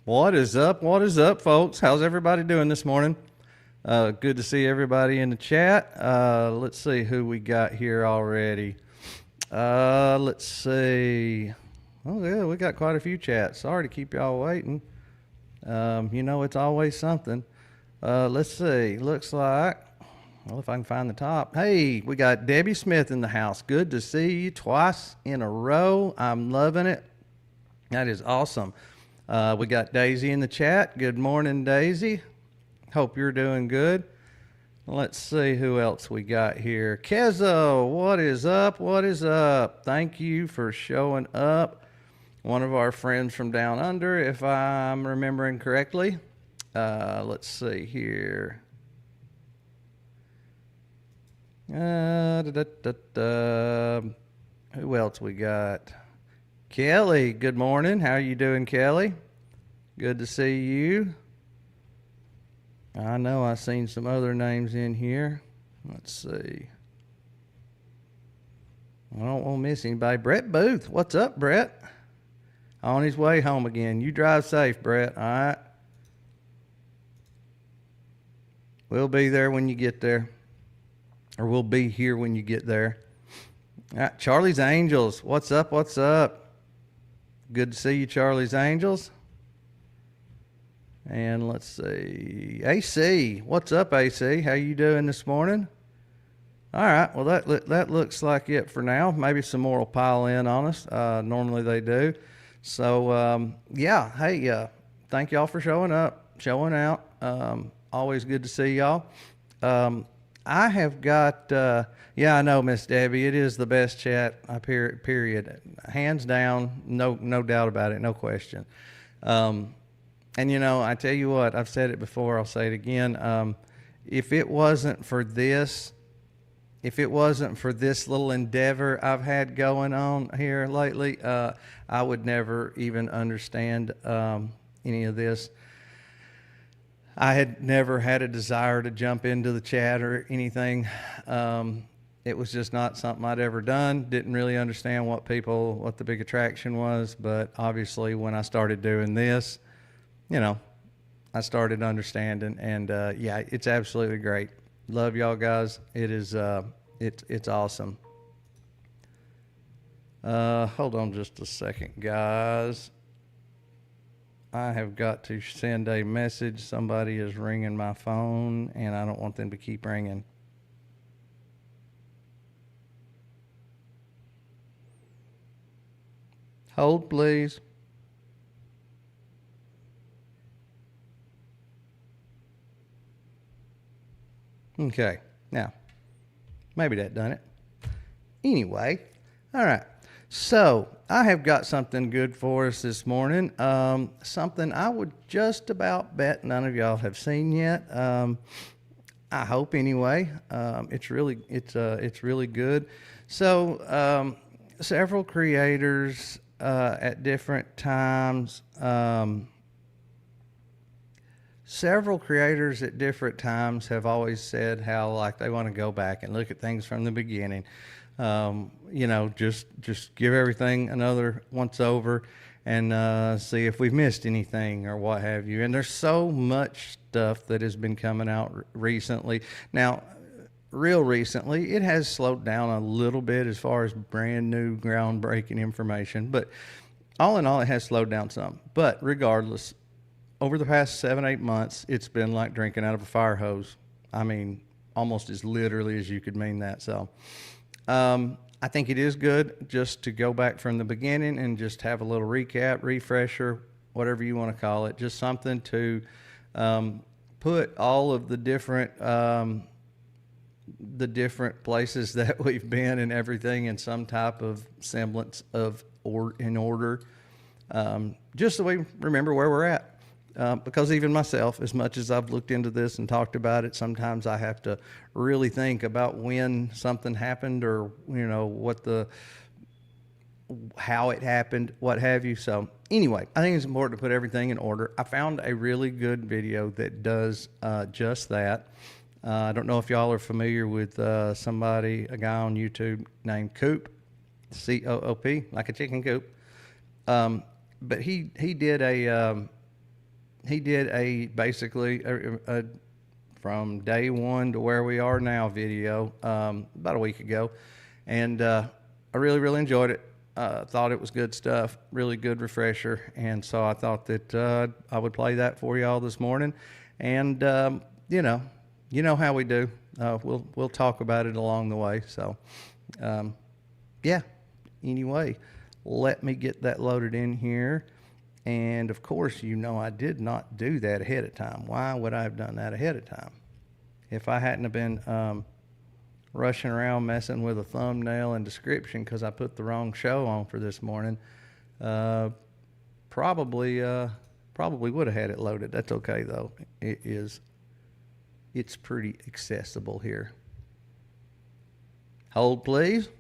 What is up? What is up, folks? How's everybody doing this morning? Good to see everybody in the chat. Let's see who we got here already. Let's see. Oh, yeah, we got quite a few chats. Sorry to keep y'all waiting. It's always something. Let's see. Looks like, well, if I can find the top. Hey, we got Debbie Smith in the house. Good to see you twice in a row. I'm loving it. That is awesome. We got Daisy in the chat. Good morning, Daisy. Hope you're doing good. Let's see who else we got here. Kezo, what is up? What is up? Thank you for showing up. One of our friends from down under, if I'm remembering correctly. Let's see here. Who else we got? Kelly, good morning. How are you doing, Kelly? Good to see you. I know I've seen some other names in here. Let's see. I don't want to miss anybody. Brett Booth, what's up, Brett? On his way home again. You drive safe, Brett, all right? We'll be there when you get there. Or we'll be here when you get there. All right, Charlie's Angels, what's up, what's up? Good to see you, Charlie's Angels. And let's see, AC. What's up, AC? How you doing this morning? All right. Well, that looks like it for now. Maybe some more will pile in on us. Normally they do. So yeah. Hey, thank y'all for showing up, showing out. Always good to see y'all. I have got. Yeah, I know, Miss Debbie. It is the best chat. Period. Hands down. No doubt about it. No question. And I tell you what, I've said it before. I'll say it again. If it wasn't for this little endeavor I've had going on here lately, I would never even understand any of this. I had never had a desire to jump into the chat or anything. It was just not something I'd ever done. Didn't really understand what the big attraction was. But obviously when I started doing this, I started understanding, and yeah, it's absolutely great. Love y'all guys. It is, it's awesome. Hold on just a second, guys. I have got to send a message. Somebody is ringing my phone, and I don't want them to keep ringing. Hold, please. Okay, now, maybe that done it. Anyway, all right. So I have got something good for us this morning. Something I would just about bet none of y'all have seen yet. I hope anyway. It's really good. So several creators at different times. Several creators at different times have always said how like they want to go back and look at things from the beginning. Just give everything another once over and see if we've missed anything or what have you. And there's so much stuff that has been coming out recently. Now, real recently, it has slowed down a little bit as far as brand new groundbreaking information, but all in all, it has slowed down some. But regardless, over the past 7-8 months, it's been like drinking out of a fire hose. I mean, almost as literally as you could mean that. So I think it is good just to go back from the beginning and just have a little recap, refresher, whatever you want to call it. Just something to put all of the different places that we've been and everything in some type of semblance of in order, just so we remember where we're at. Because even myself, as much as I've looked into this and talked about it, sometimes I have to really think about when something happened or, how it happened, what have you. So anyway, I think it's important to put everything in order. I found a really good video that does just that. I don't know if y'all are familiar with a guy on YouTube named Coop, COOP, like a chicken coop. But he did basically a from day one to where we are now video about a week ago, and I really enjoyed it. Thought it was good stuff, really good refresher, and so I thought that I would play that for y'all this morning. And you know how we do. We'll talk about it along the way. So yeah. Anyway, let me get that loaded in here. And of course, I did not do that ahead of time. Why would I have done that ahead of time? If I hadn't have been rushing around messing with a thumbnail and description because I put the wrong show on for this morning, probably would have had it loaded. That's okay though. It's pretty accessible here. Hold please.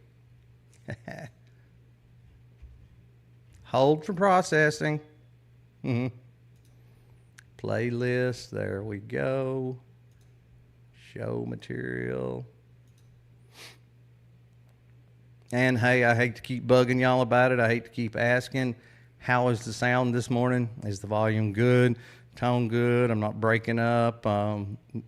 Hold for processing. Playlist, there we go. Show material. And hey, I hate to keep bugging y'all about it. I hate to keep asking, how is the sound this morning? Is the volume good? Tone good? I'm not breaking up,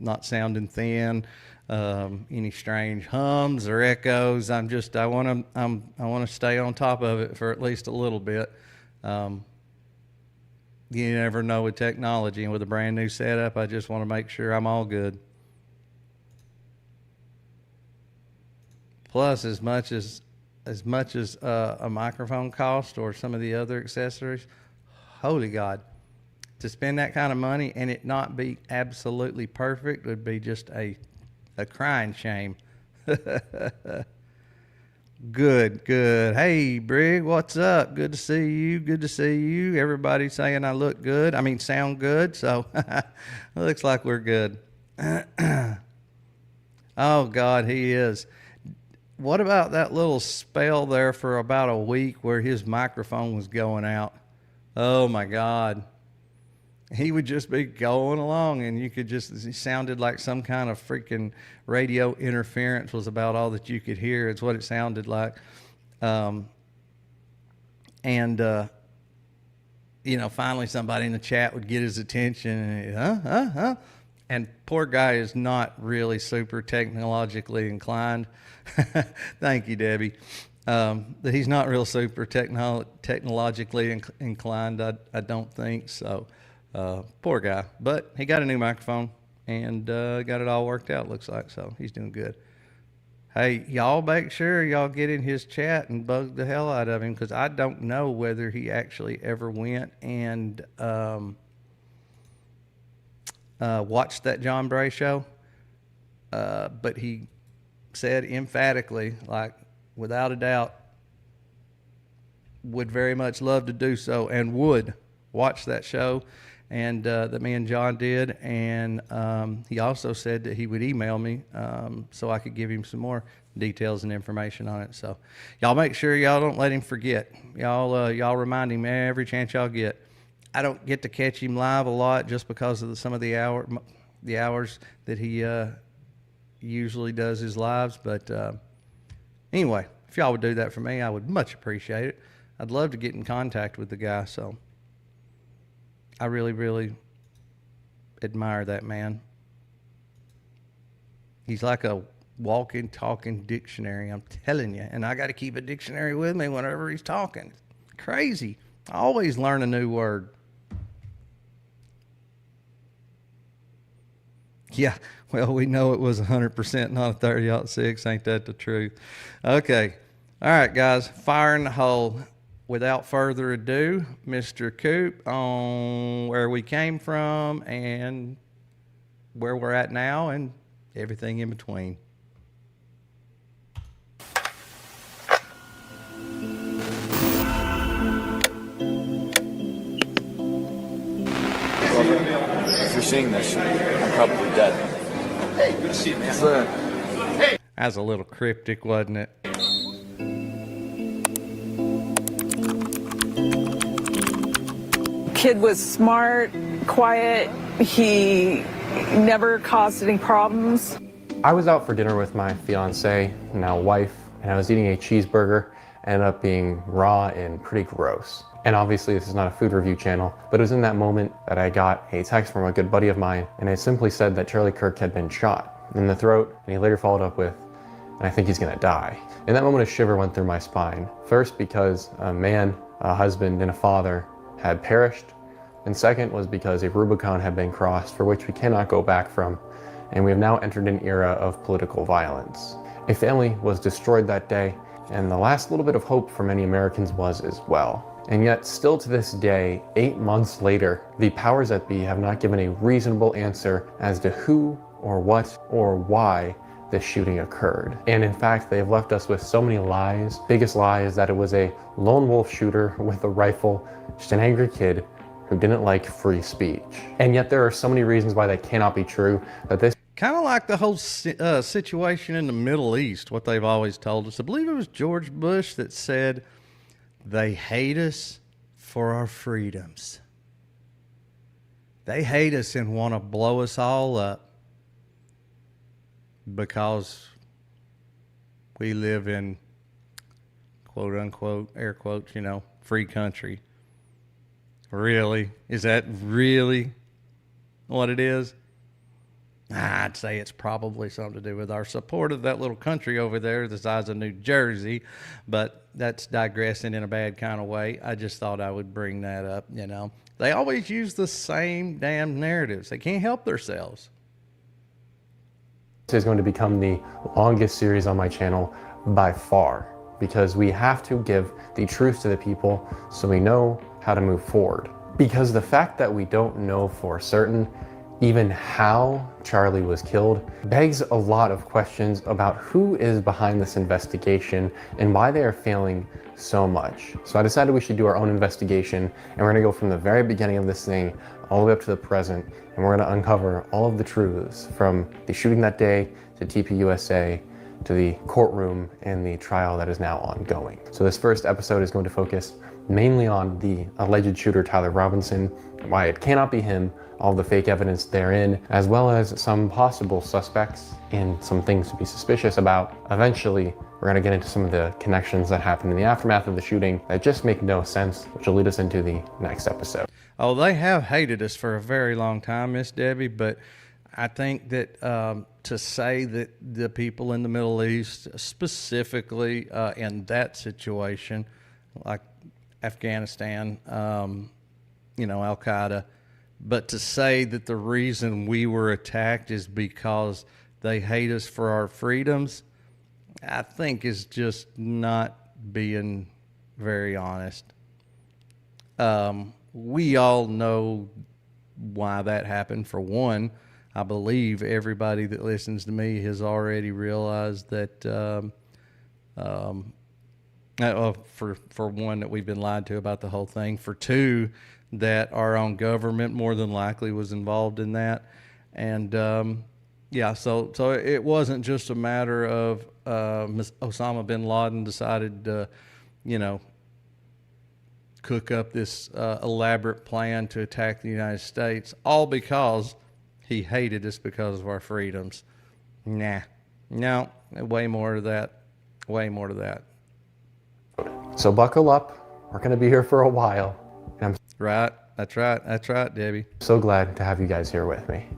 not sounding thin, any strange hums or echoes. I want to stay on top of it for at least a little bit. You never know with technology, and with a brand new setup, I just want to make sure I'm all good. Plus, as much as a microphone costs or some of the other accessories, holy God, to spend that kind of money and it not be absolutely perfect would be just a crying shame. Good. Hey, Brig, what's up? Good to see you. Everybody saying I look good. I mean, sound good. So looks like we're good. Oh, God, he is. What about that little spell there for about a week where his microphone was going out? Oh, my God. He would just be going along, and he sounded like some kind of freaking radio interference was about all that you could hear. It's what it sounded like. Finally somebody in the chat would get his attention, and and poor guy is not really super technologically inclined. Thank you, Debbie. That he's not real super technologically inclined, I don't think so. Poor guy, but he got a new microphone and got it all worked out, looks like, so he's doing good. Hey, y'all make sure y'all get in his chat and bug the hell out of him, because I don't know whether he actually ever went and watched that John Bray show, but he said emphatically, like without a doubt, would very much love to do so and would watch that show. And that me and John did, and he also said that he would email me so I could give him some more details and information on it. So y'all make sure y'all don't let him forget. Y'all remind him every chance y'all get. I don't get to catch him live a lot just because of some of the hours that he usually does his lives. But anyway, if y'all would do that for me, I would much appreciate it. I'd love to get in contact with the guy. So I really admire that man. He's like a walking, talking dictionary, I'm telling you. And I got to keep a dictionary with me whenever he's talking. Crazy. I always learn a new word. Yeah, well, we know it was 100%, not a 30-06. Ain't that the truth? Okay. All right, guys, fire in the hole. Without further ado, Mr. Coop on where we came from and where we're at now and everything in between. If you're seeing this, I'm probably dead. Hey, good to see you, man. Hey. That's a little cryptic, wasn't it? Kid was smart, quiet. He never caused any problems. I was out for dinner with my fiance, now wife, and I was eating a cheeseburger, ended up being raw and pretty gross. And obviously this is not a food review channel, but it was in that moment that I got a text from a good buddy of mine, and it simply said that Charlie Kirk had been shot in the throat, and he later followed up with, "And I think he's gonna die." In that moment, a shiver went through my spine. First, because a man, a husband, and a father had perished, and second was because a Rubicon had been crossed for which we cannot go back from, and we have now entered an era of political violence. A family was destroyed that day, and the last little bit of hope for many Americans was as well. And yet, still to this day, 8 months later, the powers that be have not given a reasonable answer as to who or what or why this shooting occurred. And in fact, they've left us with so many lies. Biggest lie is that it was a lone wolf shooter with a rifle, just an angry kid who didn't like free speech. And yet there are so many reasons why that cannot be true, that this Kind of like the whole situation in the Middle East, what they've always told us. I believe it was George Bush that said, they hate us for our freedoms. They hate us and want to blow us all up because we live in, quote unquote, air quotes, free country. Really? Is that really what it is? I'd say it's probably something to do with our support of that little country over there the size of New Jersey, but that's digressing in a bad kind of way. I just thought I would bring that up, They always use the same damn narratives. They can't help themselves. This is going to become the longest series on my channel by far, because we have to give the truth to the people so we know how to move forward. Because the fact that we don't know for certain even how Charlie was killed begs a lot of questions about who is behind this investigation and why they are failing so much. So I decided we should do our own investigation, and we're gonna go from the very beginning of this thing all the way up to the present, and we're gonna uncover all of the truths from the shooting that day to TPUSA to the courtroom and the trial that is now ongoing. So this first episode is going to focus mainly on the alleged shooter Tyler Robinson, why it cannot be him, all the fake evidence therein, as well as some possible suspects and some things to be suspicious about. Eventually, we're gonna get into some of the connections that happened in the aftermath of the shooting that just make no sense, which will lead us into the next episode. Oh, they have hated us for a very long time, Miss Debbie, but I think that to say that the people in the Middle East, specifically in that situation, like Afghanistan, Al-Qaeda, but to say that the reason we were attacked is because they hate us for our freedoms, I think is just not being very honest. We all know why that happened. For one, I believe everybody that listens to me has already realized that, for one, that we've been lied to about the whole thing. For two, that our own government more than likely was involved in that. And so it wasn't just a matter of Osama bin Laden decided to, cook up this elaborate plan to attack the United States, all because he hated us because of our freedoms. No, way more to that. So buckle up. We're gonna be here for a while. And I'm Right. That's right, Debbie. so glad to have you guys here with me.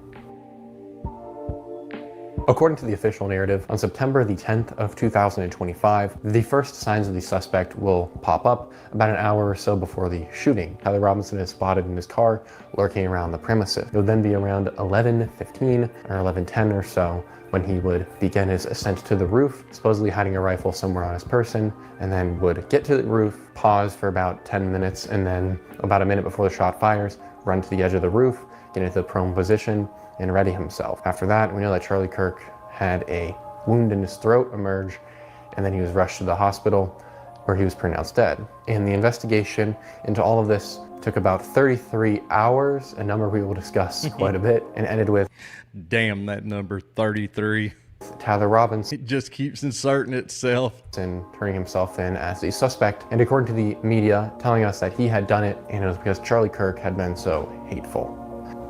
According to the official narrative, on September the 10th of 2025, the first signs of the suspect will pop up about an hour or so before the shooting. Tyler Robinson is spotted in his car lurking around the premises. It would then be around 11:15 or 11:10 or so when he would begin his ascent to the roof, supposedly hiding a rifle somewhere on his person, and then would get to the roof, pause for about 10 minutes, and then about a minute before the shot fires, run to the edge of the roof, get into the prone position, and ready himself. After that, we know that Charlie Kirk had a wound in his throat emerge, and then he was rushed to the hospital where he was pronounced dead. And the investigation into all of this took about 33 hours, a number we will discuss quite a bit, and ended with Damn, that number 33. Tyler Robinson It just keeps inserting itself. and turning himself in as the suspect, and according to the media, telling us that he had done it and it was because Charlie Kirk had been so hateful.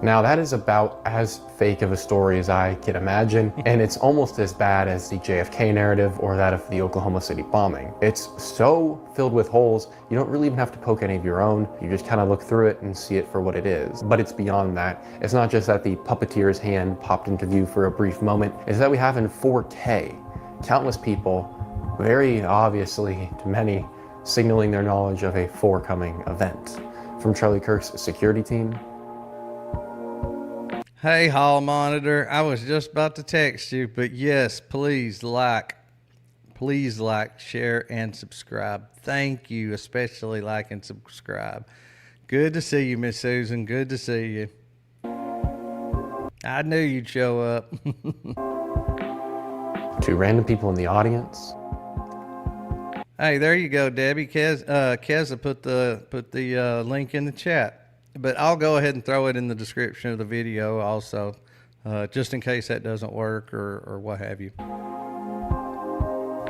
Now that is about as fake of a story as I can imagine, and it's almost as bad as the JFK narrative or that of the Oklahoma City bombing. It's so filled with holes, you don't really even have to poke any of your own. You just kind of look through it and see it for what it is. But it's beyond that. It's not just that the puppeteer's hand popped into view for a brief moment, it's that we have in 4K countless people, very obviously to many, signaling their knowledge of a forthcoming event. From Charlie Kirk's security team. Hey, Hall Monitor, I was just about to text you, but yes, please like, share, and subscribe. Thank you, especially like and subscribe. Good to see you, Miss Susan. Good to see you. I knew you'd show up. To random people in the audience. Hey, there you go, Debbie. Keza put the link in the chat. But I'll go ahead and throw it in the description of the video also, just in case that doesn't work or what have you.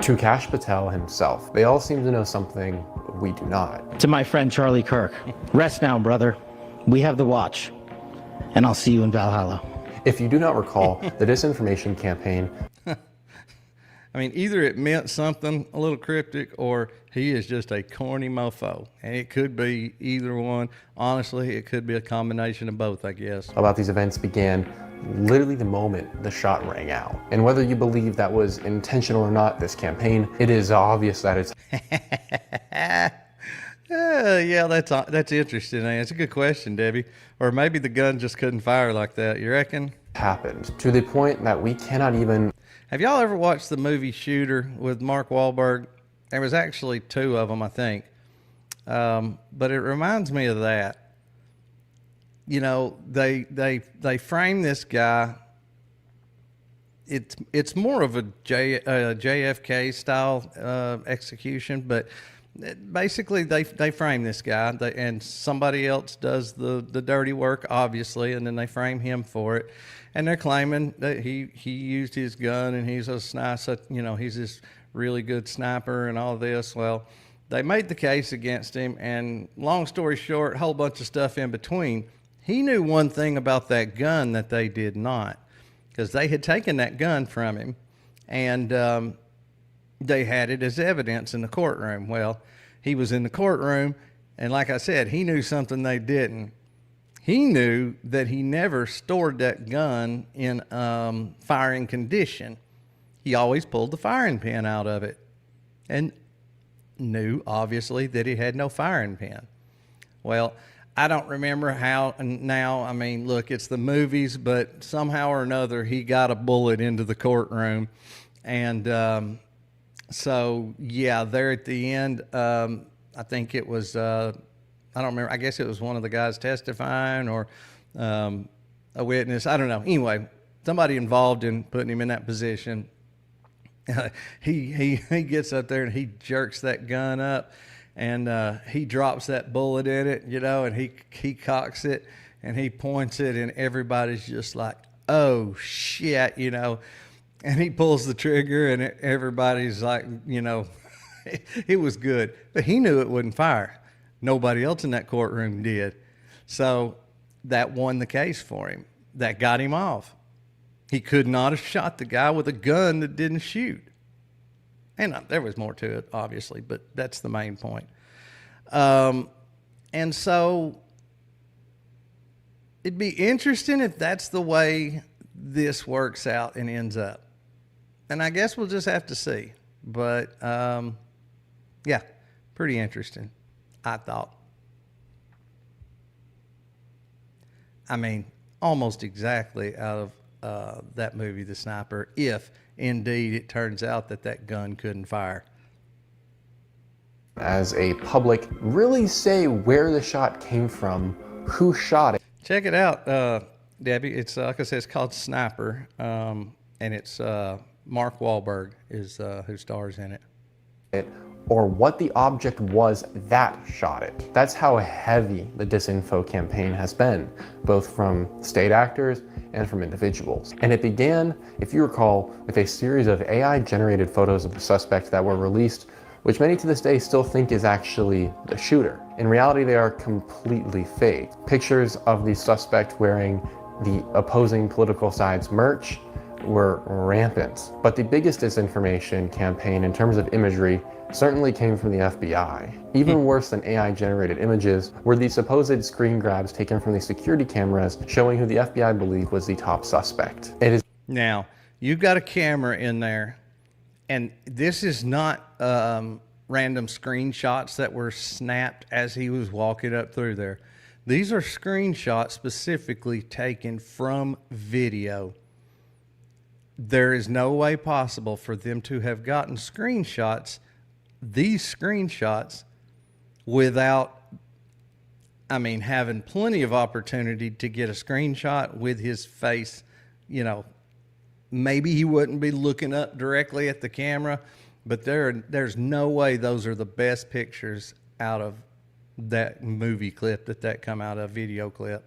To Kash Patel himself. They all seem to know something we do not. To my friend Charlie Kirk, rest now, brother. We have the watch, and I'll see you in Valhalla. If you do not recall, the disinformation campaign. I mean, either it meant something a little cryptic or he is just a corny mofo. And it could be either one. Honestly, it could be a combination of both, I guess. About these events began literally the moment the shot rang out. And whether you believe that was intentional or not, this campaign, it is obvious that it's... Yeah, that's interesting. It's a good question, Debbie. Or maybe the gun just couldn't fire like that. You reckon? Happened to the point that we cannot even... Have y'all ever watched the movie Shooter with Mark Wahlberg? There was actually 2 of them, I think. But it reminds me of that. You know, they frame this guy. It's more of a JFK style execution, but basically they frame this guy, and somebody else does the dirty work, obviously, and then they frame him for it. And they're claiming that he used his gun and he's a sniper, he's this really good sniper and all this. Well, they made the case against him, and long story short, a whole bunch of stuff in between. He knew one thing about that gun that they did not, because they had taken that gun from him, and they had it as evidence in the courtroom. Well, he was in the courtroom, and like I said, he knew something they didn't. He knew that he never stored that gun in firing condition. He always pulled the firing pin out of it, and knew, obviously, that it had no firing pin. Well, I don't remember how now. I mean, look, it's the movies, but somehow or another, he got a bullet into the courtroom. And so, yeah, there at the end, I think it was... I don't remember. I guess it was one of the guys testifying or a witness. I don't know. Anyway, somebody involved in putting him in that position. He gets up there and he jerks that gun up, and he drops that bullet in it, and he cocks it and he points it, and everybody's just like, oh shit, and he pulls the trigger, and everybody's like, it was good, but he knew it wouldn't fire. Nobody else in that courtroom did. So that won the case for him. That got him off. He could not have shot the guy with a gun that didn't shoot. And there was more to it, obviously, but that's the main point. And so it'd be interesting if that's the way this works out and ends up. And I guess we'll just have to see. But, yeah, pretty interesting. I thought. I mean, almost exactly out of that movie, The Sniper, if indeed it turns out that gun couldn't fire. As a public, really say where the shot came from, who shot it. Check it out, Debbie. It's like I said, it's called Sniper, and it's Mark Wahlberg is who stars in it. Or what the object was that shot it. That's how heavy the disinfo campaign has been, both from state actors and from individuals. And it began, if you recall, with a series of AI-generated photos of the suspect that were released which many to this day still think is actually the shooter. In reality, they are completely fake. Pictures of the suspect wearing the opposing political side's merch were rampant. But the biggest disinformation campaign in terms of imagery certainly came from the FBI. Even worse than AI-generated images were the supposed screen grabs taken from the security cameras showing who the FBI believed was the top suspect. It is Now, you've got a camera in there, and this is not random screenshots that were snapped as he was walking up through there. These are screenshots specifically taken from video. There is no way possible for them to have gotten these screenshots, without, I mean, having plenty of opportunity to get a screenshot with his face. You know, maybe he wouldn't be looking up directly at the camera, but there's no way those are the best pictures out of that movie clip that come out of video clip.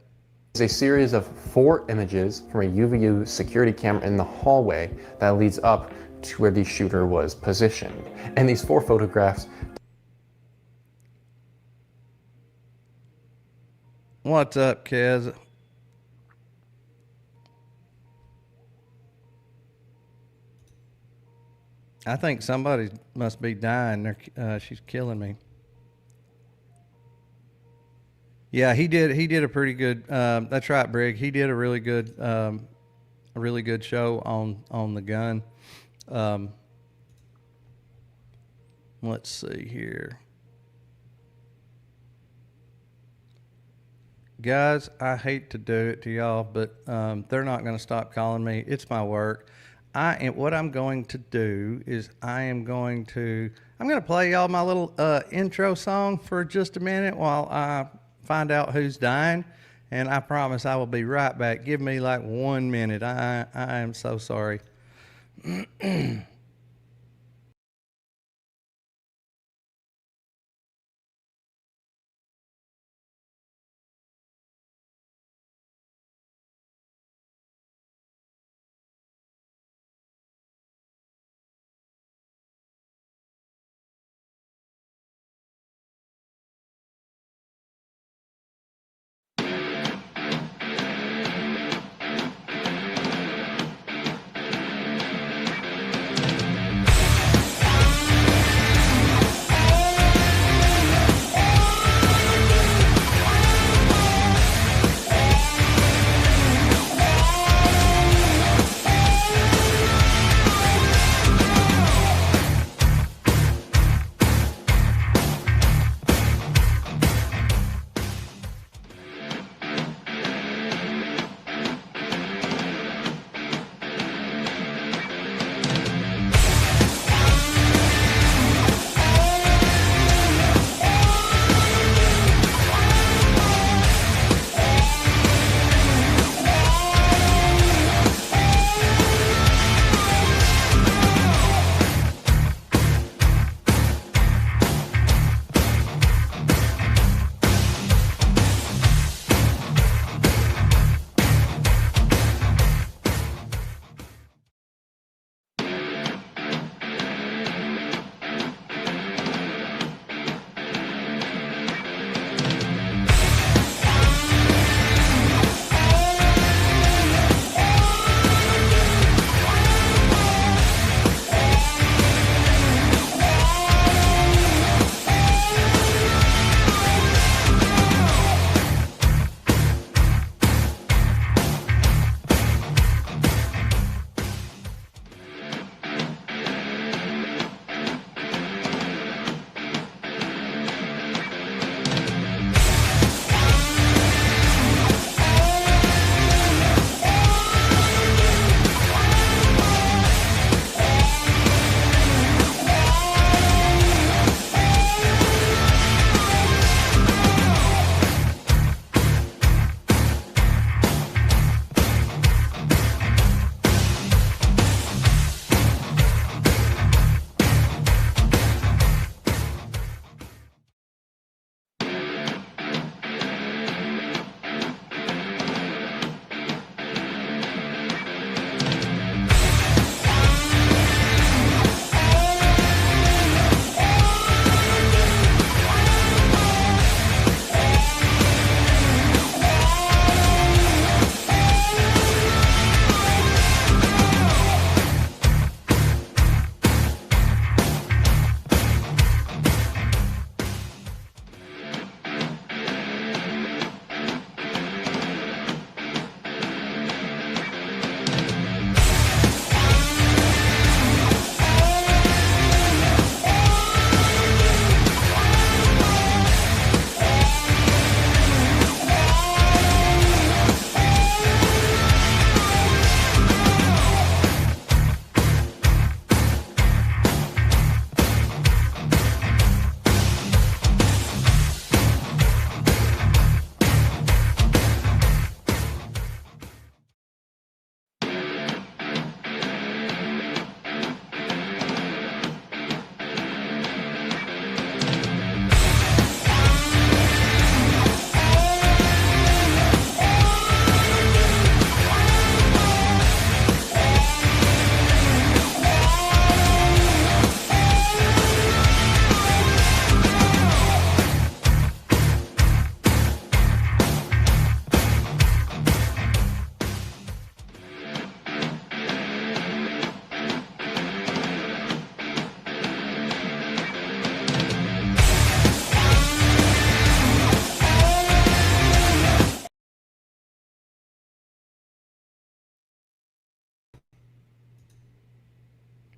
is a series of 4 images from a UVU security camera in the hallway that leads up to where the shooter was positioned. And these 4 photographs. What's up, Kez? I think somebody must be dying. She's killing me. Yeah, he did a pretty good. That's right, Brig. He did a really good show on the gun. Let's see here, guys. I hate to do it to y'all, but they're not going to stop calling me. It's my work. What I'm going to do is I'm going to play y'all my little intro song for just a minute while I find out who's dying, and I promise I will be right back. Give me like 1 minute. I am so sorry.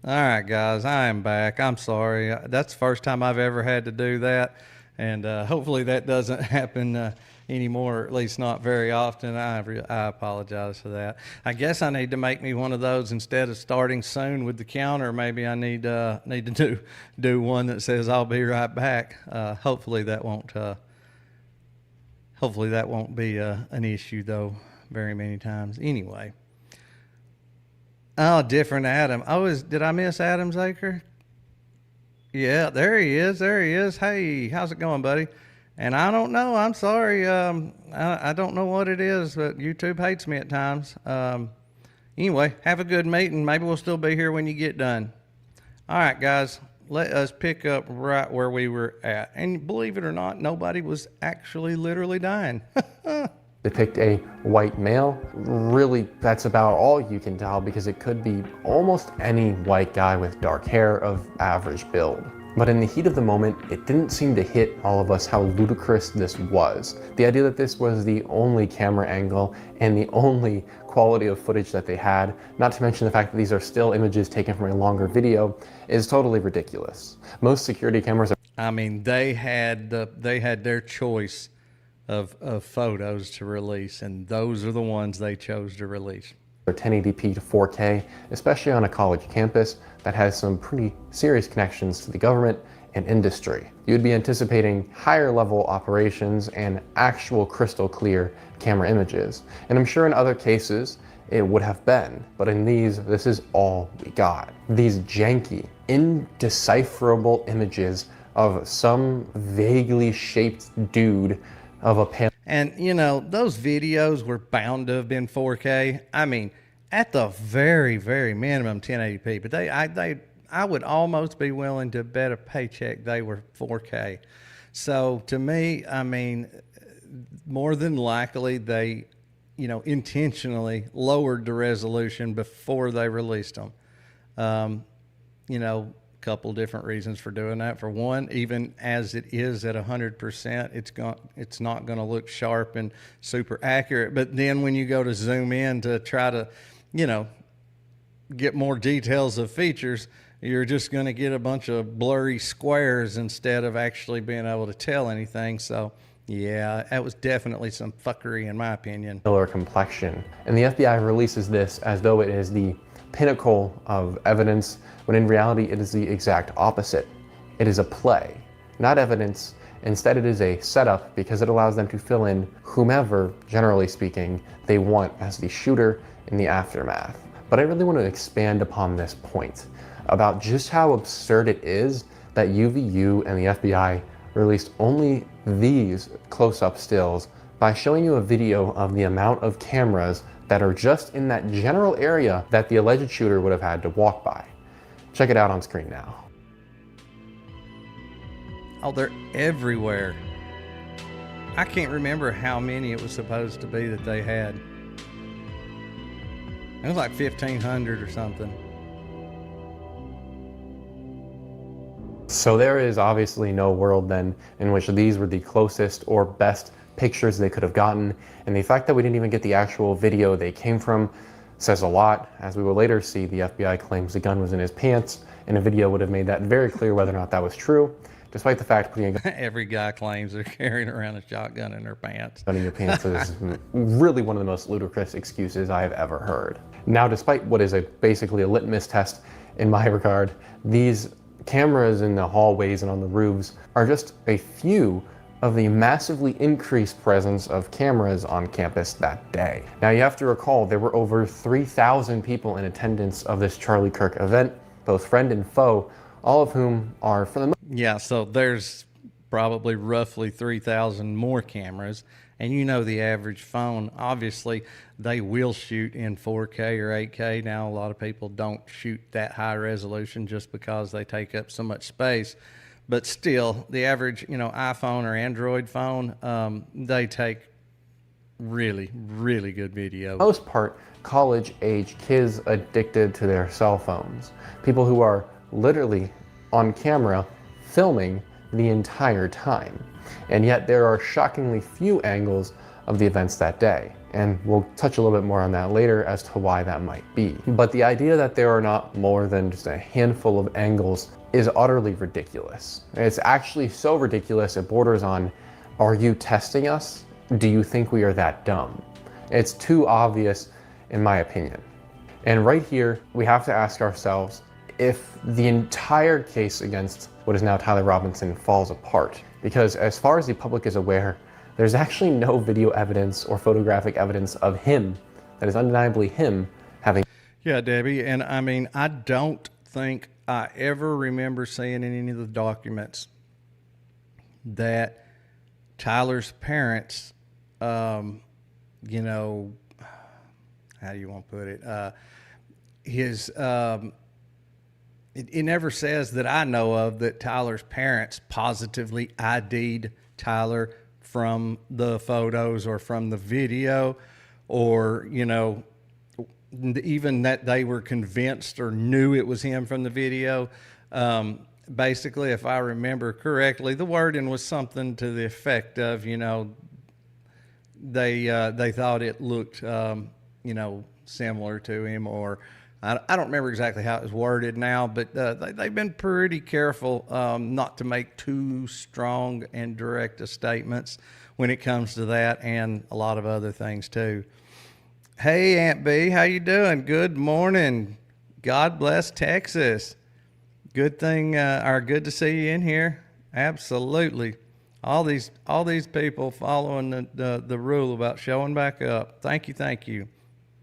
All right, guys, I am back. I'm sorry. That's the first time I've ever had to do that, and hopefully that doesn't happen anymore, or at least not very often. I apologize for that. I guess I need to make me one of those instead of starting soon with the counter. Maybe I need to do one that says I'll be right back. Hopefully that won't be an issue though very many times. Anyway. Oh, different Adam. Did I miss Adam Zaker? Yeah, there he is. There he is. Hey, how's it going, buddy? And I don't know. I'm sorry. I don't know what it is, but YouTube hates me at times. Anyway, have a good meeting. Maybe we'll still be here when you get done. All right, guys, let us pick up right where we were at. And believe it or not, nobody was actually literally dying. Depict a white male. Really, that's about all you can tell because it could be almost any white guy with dark hair of average build. But in the heat of the moment, it didn't seem to hit all of us how ludicrous this was. The idea that this was the only camera angle and the only quality of footage that they had, not to mention the fact that these are still images taken from a longer video, is totally ridiculous. Most security cameras I mean, they had their choice of photos to release, and those are the ones they chose to release. 1080p to 4K, especially on a college campus that has some pretty serious connections to the government and industry. You'd be anticipating higher level operations and actual crystal clear camera images. And I'm sure in other cases it would have been, but in these, this is all we got. These janky, indecipherable images of some vaguely shaped dude of a panel. And you know, those videos were bound to have been 4K. I mean, at the very, very minimum 1080p, but I would almost be willing to bet a paycheck they were 4K. So to me, I mean, more than likely they, you know, intentionally lowered the resolution before they released them. You know, couple different reasons for doing that. For one, even as it is at 100%, it's not going to look sharp and super accurate. But then when you go to zoom in to try to, you know, get more details of features, you're just going to get a bunch of blurry squares instead of actually being able to tell anything. So yeah, that was definitely some fuckery in my opinion. Or complexion. And the FBI releases this as though it is the pinnacle of evidence, when in reality it is the exact opposite. It is a play, not evidence. Instead, it is a setup because it allows them to fill in whomever, generally speaking, they want as the shooter in the aftermath. But I really want to expand upon this point about just how absurd it is that UVU and the FBI released only these close-up stills by showing you a video of the amount of cameras that are just in that general area that the alleged shooter would have had to walk by. Check it out on screen now. Oh, they're everywhere. I can't remember how many it was supposed to be that they had. It was like 1,500 or something. So there is obviously no world then in which these were the closest or best pictures they could have gotten, and the fact that we didn't even get the actual video they came from says a lot. As we will later see, the FBI claims the gun was in his pants, and a video would have made that very clear whether or not that was true, despite the fact putting a gun Every guy claims they're carrying around a shotgun in their pants. in your pants is really one of the most ludicrous excuses I have ever heard. Now, despite what is basically a litmus test in my regard, these cameras in the hallways and on the roofs are just a few of the massively increased presence of cameras on campus that day. Now you have to recall there were over 3,000 people in attendance of this Charlie Kirk event, both friend and foe, all of whom are for the most Yeah, so there's probably roughly 3,000 more cameras. And you know the average phone, obviously, they will shoot in 4K or 8K. Now, a lot of people don't shoot that high resolution just because they take up so much space. But still, the average, you know, iPhone or Android phone, they take really, really good video. most part college-age kids addicted to their cell phones. People who are literally on camera filming the entire time. And yet there are shockingly few angles of the events that day. And we'll touch a little bit more on that later as to why that might be. But the idea that there are not more than just a handful of angles is utterly ridiculous. It's actually so ridiculous it borders on, are you testing us? Do you think we are that dumb? It's too obvious in my opinion. And right here, we have to ask ourselves if the entire case against what is now Tyler Robinson falls apart. Because as far as the public is aware, there's actually no video evidence or photographic evidence of him that is undeniably him having. Yeah, Debbie, and I mean, I don't think I ever remember seeing in any of the documents that Tyler's parents, you know, how do you want to put it? It never says that I know of that Tyler's parents positively ID'd Tyler from the photos or from the video, or, you know, even that they were convinced or knew it was him from the video. Basically, if I remember correctly, the wording was something to the effect of, you know, they thought it looked, you know, similar to him, or I don't remember exactly how it was worded now, but they've been pretty careful not to make too strong and direct statements when it comes to that, and a lot of other things too. Hey, Aunt B, how you doing? Good morning. God bless Texas. Good thing, or good to see you in here. Absolutely. All these people following the rule about showing back up. Thank you.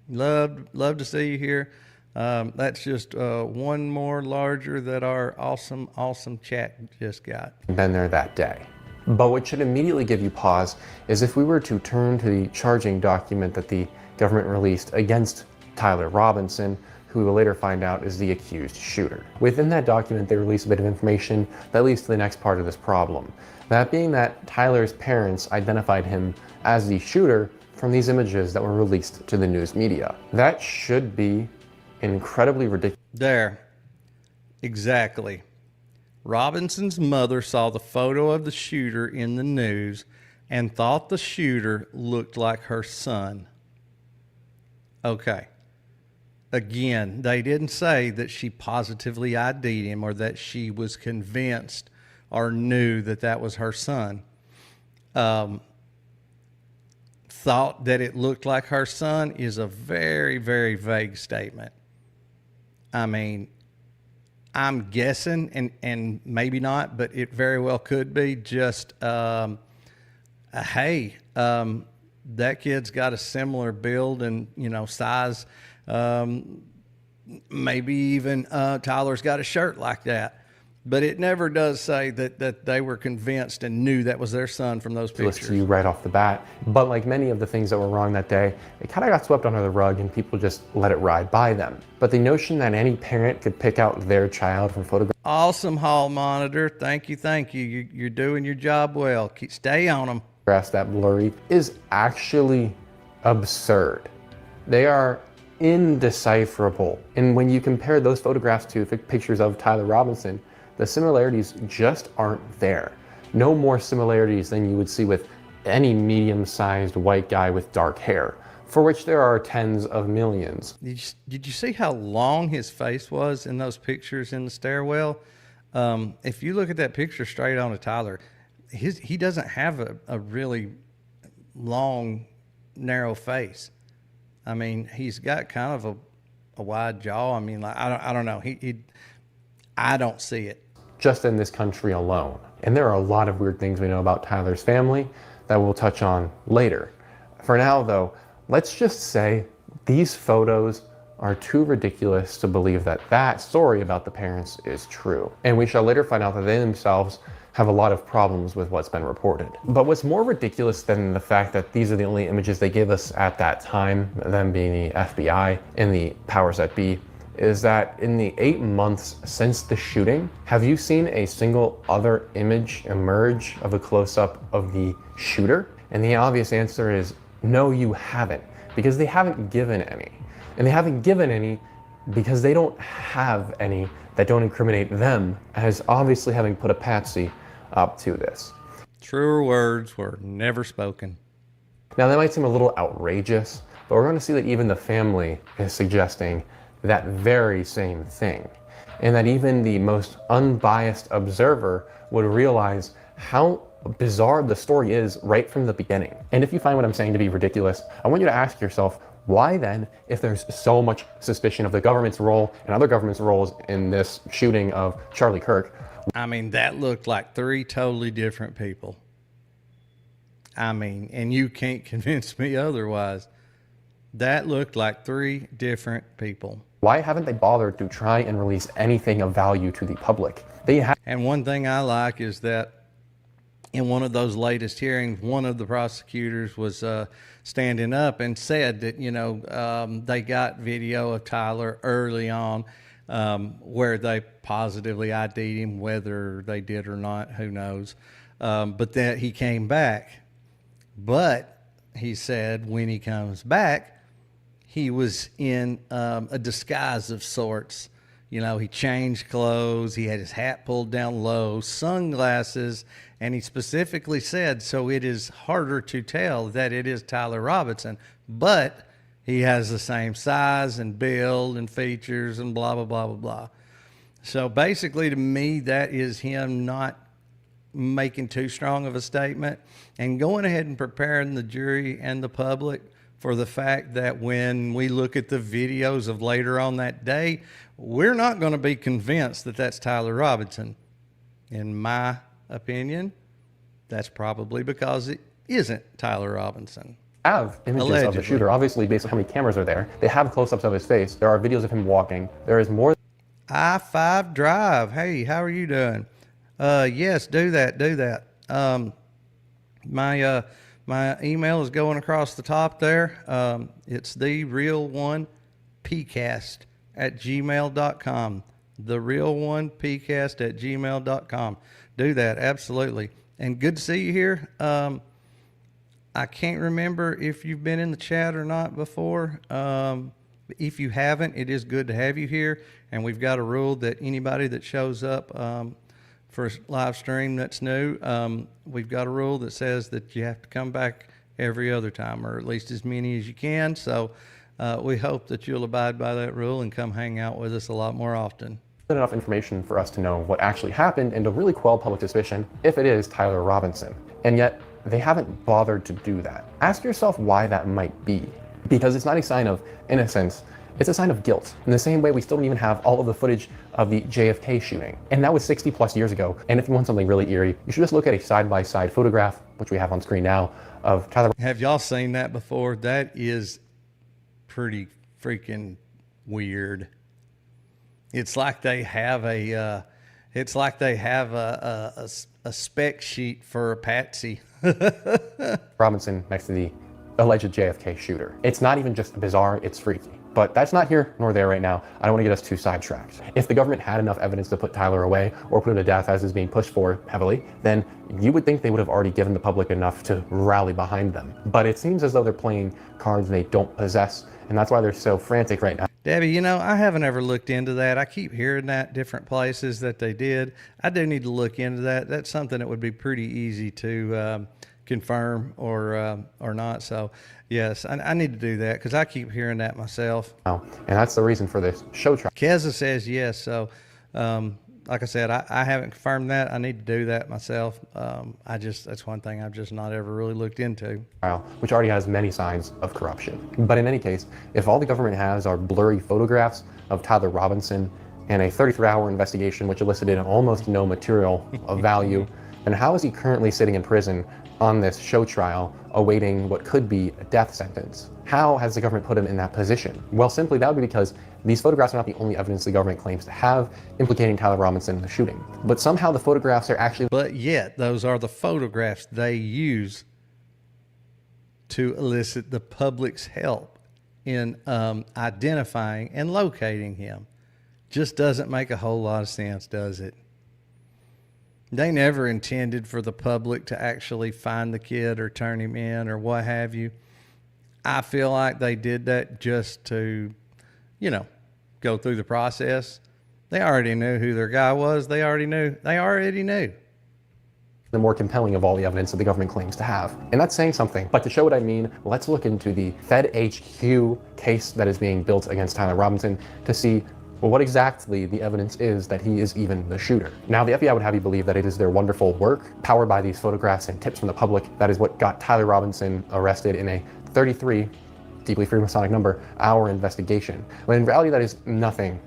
Love to see you here. That's just one more larger that our awesome chat just got. Been there that day. But what should immediately give you pause is if we were to turn to the charging document that the government released against Tyler Robinson, who we will later find out is the accused shooter. Within that document, they release a bit of information that leads to the next part of this problem. That being that Tyler's parents identified him as the shooter from these images that were released to the news media. That should be incredibly ridiculous. There. Exactly. Robinson's mother saw the photo of the shooter in the news and thought the shooter looked like her son. Okay. Again, they didn't say that she positively ID'd him or that she was convinced or knew that that was her son. Thought that it looked like her son is a very, very vague statement. I mean, I'm guessing, and maybe not, but it very well could be just, hey, that kid's got a similar build and, you know, size. Maybe even Tyler's got a shirt like that. But it never does say that they were convinced and knew that was their son from those pictures. To you right off the bat. But like many of the things that were wrong that day, it kind of got swept under the rug and people just let it ride by them. But the notion that any parent could pick out their child from photographs. Awesome, Hall Monitor. Thank you. You're doing your job well. Stay on them. That blurry is actually absurd. They are indecipherable. And when you compare those photographs to pictures of Tyler Robinson, the similarities just aren't there. No more similarities than you would see with any medium-sized white guy with dark hair, for which there are tens of millions. Did you see how long his face was in those pictures in the stairwell? If you look at that picture straight on to Tyler, he doesn't have a really long, narrow face. I mean, he's got kind of a wide jaw. I mean, like I don't know. I don't see it. Just in this country alone. And there are a lot of weird things we know about Tyler's family that we'll touch on later. For now though, let's just say these photos are too ridiculous to believe that that story about the parents is true. And we shall later find out that they themselves have a lot of problems with what's been reported. But what's more ridiculous than the fact that these are the only images they gave us at that time, them being the FBI and the powers that be, is that in the 8 months since the shooting, have you seen a single other image emerge of a close-up of the shooter? And the obvious answer is no, you haven't, because they haven't given any. And they haven't given any because they don't have any that don't incriminate them as obviously having put a patsy up to this. Truer words were never spoken. Now that might seem a little outrageous, but we're going to see that even the family is suggesting that very same thing. And that even the most unbiased observer would realize how bizarre the story is right from the beginning. And if you find what I'm saying to be ridiculous, I want you to ask yourself, why then, if there's so much suspicion of the government's role and other government's roles in this shooting of Charlie Kirk? I mean, that looked like three totally different people. I mean, and you can't convince me otherwise. That looked like three different people. Why haven't they bothered to try and release anything of value to the public? They have. And one thing I like is that in one of those latest hearings, one of the prosecutors was standing up and said that, they got video of Tyler early on where they positively ID'd him, whether they did or not, who knows. But that he came back. But he said when he comes back, he was in a disguise of sorts. He changed clothes, he had his hat pulled down low, sunglasses, and he specifically said, so it is harder to tell that it is Tyler Robinson, but he has the same size and build and features and blah, blah, blah, blah, blah. So basically to me, that is him not making too strong of a statement and going ahead and preparing the jury and the public for the fact that when we look at the videos of later on that day, we're not going to be convinced that that's Tyler Robinson. In my opinion, that's probably because it isn't Tyler Robinson. Have images Allegedly. of the shooter, obviously based on how many cameras are there. They have close-ups of his face. There are videos of him walking. There is more. I-5 Drive. Hey, how are you doing? Yes, do that. My email is going across the top there. It's thereal1pcast@gmail.com. Thereal1pcast@gmail.com. Do that, absolutely. And good to see you here. I can't remember if you've been in the chat or not before. If you haven't, it is good to have you here. And we've got a rule that anybody that shows up for a live stream that's new, we've got a rule that says that you have to come back every other time, or at least as many as you can. So we hope that you'll abide by that rule and come hang out with us a lot more often. Enough information for us to know what actually happened and to really quell public suspicion if it is Tyler Robinson. And yet they haven't bothered to do that. Ask yourself why that might be. Because it's not a sign of innocence, it's a sign of guilt. In the same way, we still don't even have all of the footage of the JFK shooting. And that was 60 plus years ago. And if you want something really eerie, you should just look at a side-by-side photograph, which we have on screen now, of Tyler. Have y'all seen that before? That is pretty freaking weird. It's like they have a spec sheet for a patsy. Robinson next to the alleged JFK shooter. It's not even just bizarre, it's freaky. But that's not here nor there right now. I don't want to get us too sidetracked. If the government had enough evidence to put Tyler away or put him to death as is being pushed for heavily, then you would think they would have already given the public enough to rally behind them. But it seems as though they're playing cards they don't possess, and that's why they're so frantic right now. Debbie, I haven't ever looked into that. I keep hearing that different places that they did. I do need to look into that. That's something that would be pretty easy to confirm or not. So yes, I need to do that because I keep hearing that myself. And that's the reason for this show trial. Keza says yes. So like I said, I haven't confirmed that. I need to do that myself. That's one thing I've just not ever really looked into. Which already has many signs of corruption. But in any case, if all the government has are blurry photographs of Tyler Robinson and a 33-hour investigation which elicited almost no material of value, then how is he currently sitting in prison on this show trial awaiting what could be a death sentence? How has the government put him in that position? Well, simply that would be because these photographs are not the only evidence the government claims to have implicating Tyler Robinson in the shooting. But somehow the photographs are actually... But yet, those are the photographs they use to elicit the public's help in identifying and locating him. Just doesn't make a whole lot of sense, does it? They never intended for the public to actually find the kid or turn him in or what have you. I feel like they did that just to, go through the process. They already knew who their guy was. They already knew. the more compelling of all the evidence that the government claims to have. And that's saying something. But to show what I mean, let's look into the Fed HQ case that is being built against Tyler Robinson to see well, what exactly the evidence is that he is even the shooter. Now, the FBI would have you believe that it is their wonderful work, powered by these photographs and tips from the public, that is what got Tyler Robinson arrested in a 33, deeply Freemasonic number, hour investigation. When in reality, that is nothing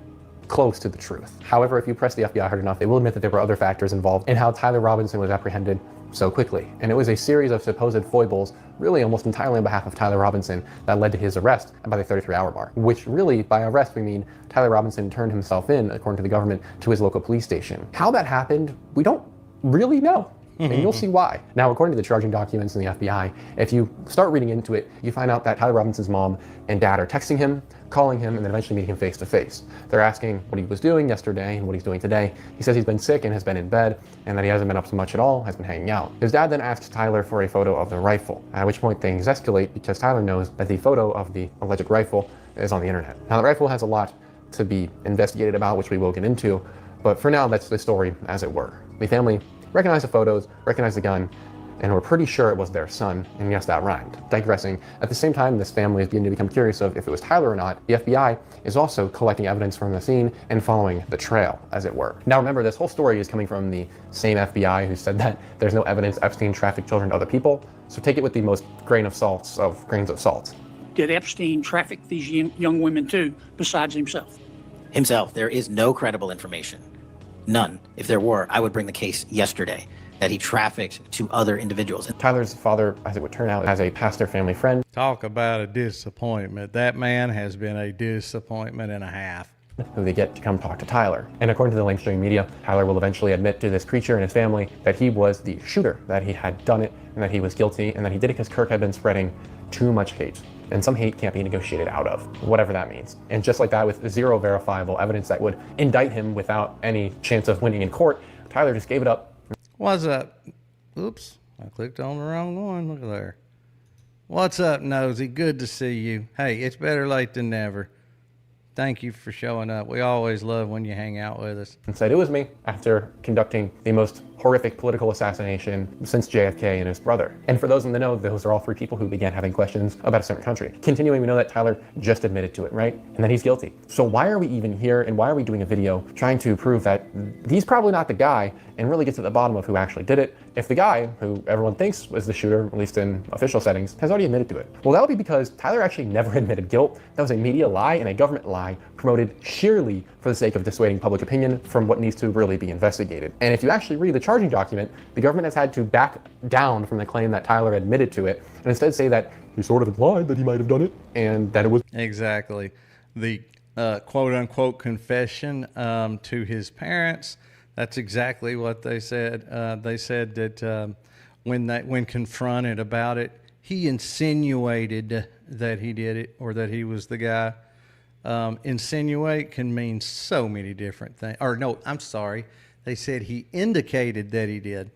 close to the truth. However, if you press the FBI hard enough, they will admit that there were other factors involved in how Tyler Robinson was apprehended so quickly. And it was a series of supposed foibles, really almost entirely on behalf of Tyler Robinson, that led to his arrest by the 33-hour mark. Which really, by arrest, we mean Tyler Robinson turned himself in, according to the government, to his local police station. How that happened, we don't really know. And you'll see why. Now, according to the charging documents in the FBI, if you start reading into it, you find out that Tyler Robinson's mom and dad are texting him, calling him, and then eventually meeting him face to face. They're asking what he was doing yesterday and what he's doing today. He says he's been sick and has been in bed, and that he hasn't been up to much at all, has been hanging out. His dad then asks Tyler for a photo of the rifle, at which point things escalate because Tyler knows that the photo of the alleged rifle is on the internet. Now, the rifle has a lot to be investigated about, which we will get into, but for now, that's the story as it were. The family recognized the photos, recognized the gun, and we're pretty sure it was their son, and yes, that rhymed. Digressing, at the same time, this family is beginning to become curious of if it was Tyler or not. The FBI is also collecting evidence from the scene and following the trail, as it were. Now remember, this whole story is coming from the same FBI who said that there's no evidence Epstein trafficked children to other people, so take it with the most grains of salt. Did Epstein traffic these young women too, besides himself? Himself, there is no credible information. None. If there were, I would bring the case yesterday that he trafficked to other individuals. Tyler's father, as it would turn out, has a pastor family friend Talk about a disappointment. That man has been a disappointment and a half. who they get to come talk to Tyler. And according to the mainstream media, Tyler will eventually admit to this creature and his family that he was the shooter, that he had done it, and that he was guilty, and that he did it because Kirk had been spreading too much hate. And some hate can't be negotiated out of, whatever that means. And just like that, with zero verifiable evidence that would indict him without any chance of winning in court, Tyler just gave it up. What's up? Oops, I clicked on the wrong one. Look at there. What's up, Nosy? Good to see you. Hey, it's better late than never. Thank you for showing up. We always love when you hang out with us. And said it was me after conducting the most horrific political assassination since JFK and his brother. And for those in the know, those are all three people who began having questions about a certain country. Continuing, we know that Tyler just admitted to it, right? And that he's guilty. So why are we even here, and why are we doing a video trying to prove that he's probably not the guy and really get to the bottom of who actually did it, if the guy, who everyone thinks was the shooter, at least in official settings, has already admitted to it? Well, that would be because Tyler actually never admitted guilt. That was a media lie and a government lie promoted sheerly for the sake of dissuading public opinion from what needs to really be investigated. And if you actually read the charging document, the government has had to back down from the claim that Tyler admitted to it and instead say that he sort of implied that he might have done it and that it was Exactly. The quote-unquote confession to his parents, that's exactly what they said. They said that when confronted about it, he insinuated that he did it or that he was the guy. Insinuate can mean so many different things. Or no, I'm sorry. They said he indicated that he did.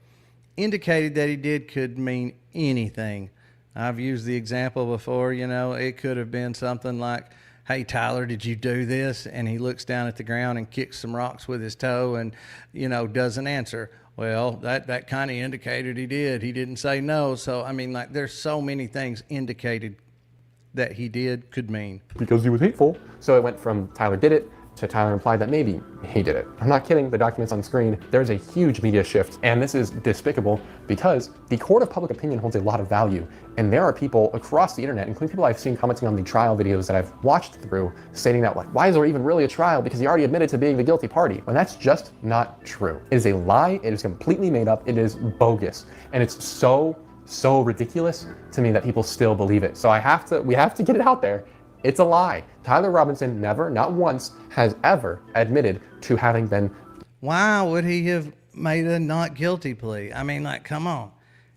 Indicated that he did could mean anything. I've used the example before, you know, it could have been something like, hey, Tyler, did you do this? And he looks down at the ground and kicks some rocks with his toe and, you know, doesn't answer. Well, that kind of indicated he did. He didn't say no. So, I mean, like, there's so many things indicated that he did could mean. because he was hateful. So it went from Tyler did it to Tyler implied that maybe he did it. I'm not kidding, the document's on screen. There's a huge media shift, and this is despicable because the court of public opinion holds a lot of value, and there are people across the internet, including people I've seen commenting on the trial videos that I've watched through, stating that, like, why is there even really a trial because he already admitted to being the guilty party? When that's just not true. It is a lie, it is completely made up, it is bogus, and it's so ridiculous to me that people still believe it. So we have to get it out there. It's a lie. Tyler Robinson never, not once, has ever admitted to having been. Why would he have made a not guilty plea? I mean, like, come on.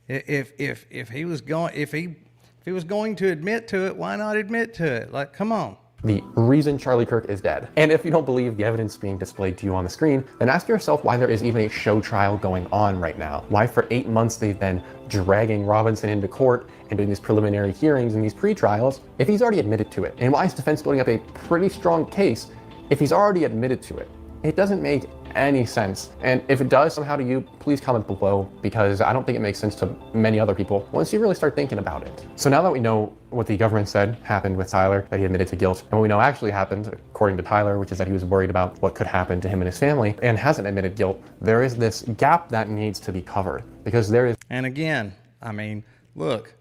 If he was going to admit to it, why not admit to it? Like, come on. The reason Charlie Kirk is dead. And if you don't believe the evidence being displayed to you on the screen, then ask yourself why there is even a show trial going on right now. Why for 8 months they've been dragging Robinson into court and doing these preliminary hearings and these pre-trials if he's already admitted to it. And why is defense building up a pretty strong case if he's already admitted to it? It doesn't make any sense? And if it does somehow to you, please comment below, because I don't think it makes sense to many other people once you really start thinking about it. So now that we know what the government said happened with Tyler, that he admitted to guilt, and what we know actually happened, according to Tyler, which is that he was worried about what could happen to him and his family, and hasn't admitted guilt, there is this gap that needs to be covered. Because there is... And again, I mean, look,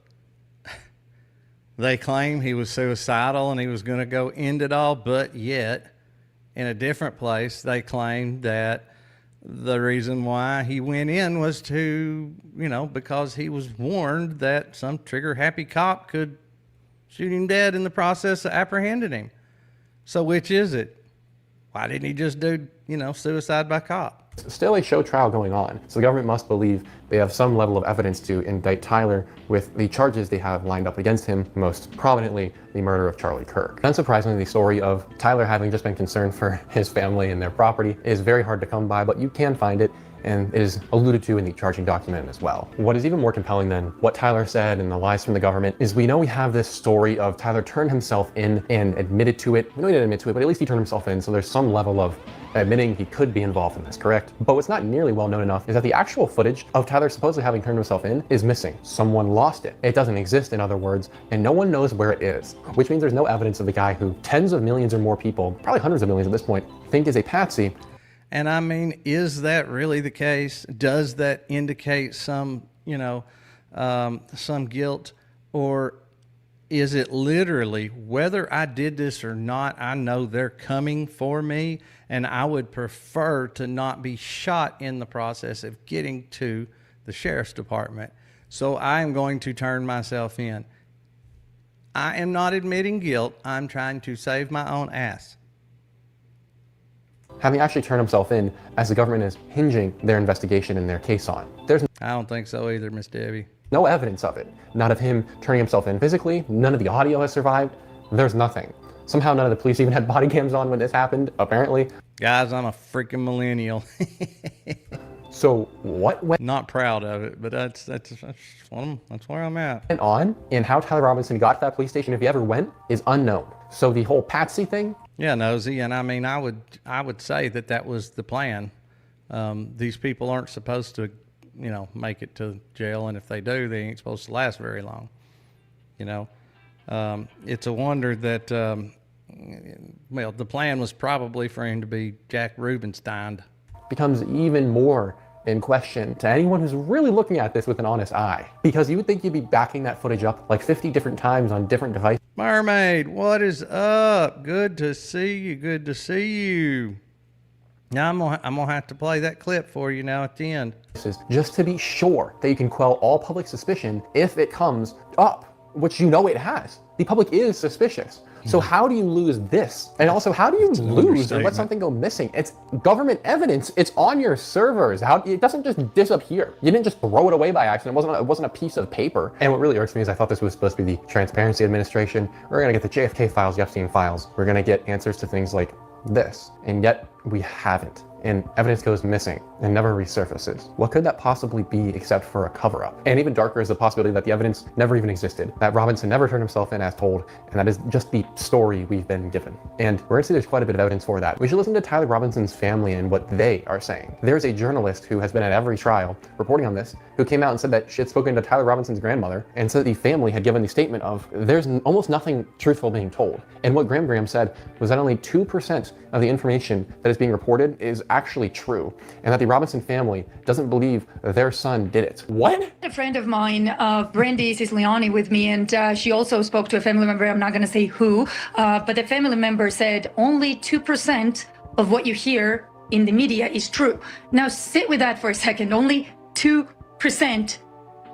they claim he was suicidal and he was going to go end it all, but yet in a different place, they claimed that the reason why he went in was to, you know, because he was warned that some trigger-happy cop could shoot him dead in the process of apprehending him. So which is it? Why didn't he just do, you know, suicide by cop? Still a show trial going on, so the government must believe they have some level of evidence to indict Tyler with the charges they have lined up against him, most prominently the murder of Charlie Kirk. Unsurprisingly, the story of Tyler having just been concerned for his family and their property is very hard to come by, but you can find it, and it is alluded to in the charging document as well. What is even more compelling than what Tyler said and the lies from the government is we know we have this story of Tyler turned himself in and admitted to it. We know he didn't admit to it, but at least he turned himself in, so there's some level of admitting he could be involved in this, correct? But what's not nearly well known enough is that the actual footage of Tyler supposedly having turned himself in is missing. Someone lost it. It doesn't exist, in other words, and no one knows where it is, which means there's no evidence of the guy who tens of millions or more people, probably hundreds of millions at this point, think is a patsy. And I mean, is that really the case? Does that indicate some, you know, some guilt, or is it literally, whether I did this or not, I know they're coming for me, and I would prefer to not be shot in the process of getting to the sheriff's department. So I am going to turn myself in. I am not admitting guilt. I'm trying to save my own ass. Having actually turned himself in, as the government is hinging their investigation and their case on. There's I don't think so either, Miss Debbie. no evidence of it. Not of him turning himself in physically. None of the audio has survived. There's nothing. Somehow none of the police even had body cams on when this happened, apparently. Guys, I'm a freaking millennial. So what went Not proud of it, but that's where I'm at. on and how Tyler Robinson got to that police station, if he ever went, is unknown. So the whole patsy thing, Yeah, Nosy, and I mean, I would say that was the plan. These people aren't supposed to, you know, make it to jail, and if they do, they ain't supposed to last very long. You know, it's a wonder that, well, the plan was probably for him to be Jack Rubenstein. becomes even more in question to anyone who's really looking at this with an honest eye. Because you would think you'd be backing that footage up like 50 different times on different devices. Mermaid, what is up? Good to see you. Good to see you. Now I'm gonna have to play that clip for you now at the end. Just to be sure that you can quell all public suspicion if it comes up, which you know it has. The public is suspicious. So how do you lose this? And also, how do you lose or let something go missing? It's government evidence. It's on your servers. It doesn't just disappear. You didn't just throw it away by accident. It wasn't a piece of paper. And what really irks me is I thought this was supposed to be the Transparency Administration. We're gonna get the JFK files, the Epstein files. We're gonna get answers to things like this. And yet we haven't. And evidence goes missing and never resurfaces. What could that possibly be except for a cover-up? And even darker is the possibility that the evidence never even existed, that Robinson never turned himself in as told, and that is just the story we've been given. And we're gonna see there's quite a bit of evidence for that. We should listen to Tyler Robinson's family and what they are saying. There's a journalist who has been at every trial reporting on this, who came out and said that she had spoken to Tyler Robinson's grandmother and said that the family had given the statement of there's almost nothing truthful being told. And what Graham said was that only 2% of the information that is being reported is actually true, and that the Robinson family doesn't believe their son did it. What? A friend of mine, Brandy Siciliani, with me, and she also spoke to a family member. I'm not going to say who, but the family member said only 2% of what you hear in the media is true. Now sit with that for a second. Only 2%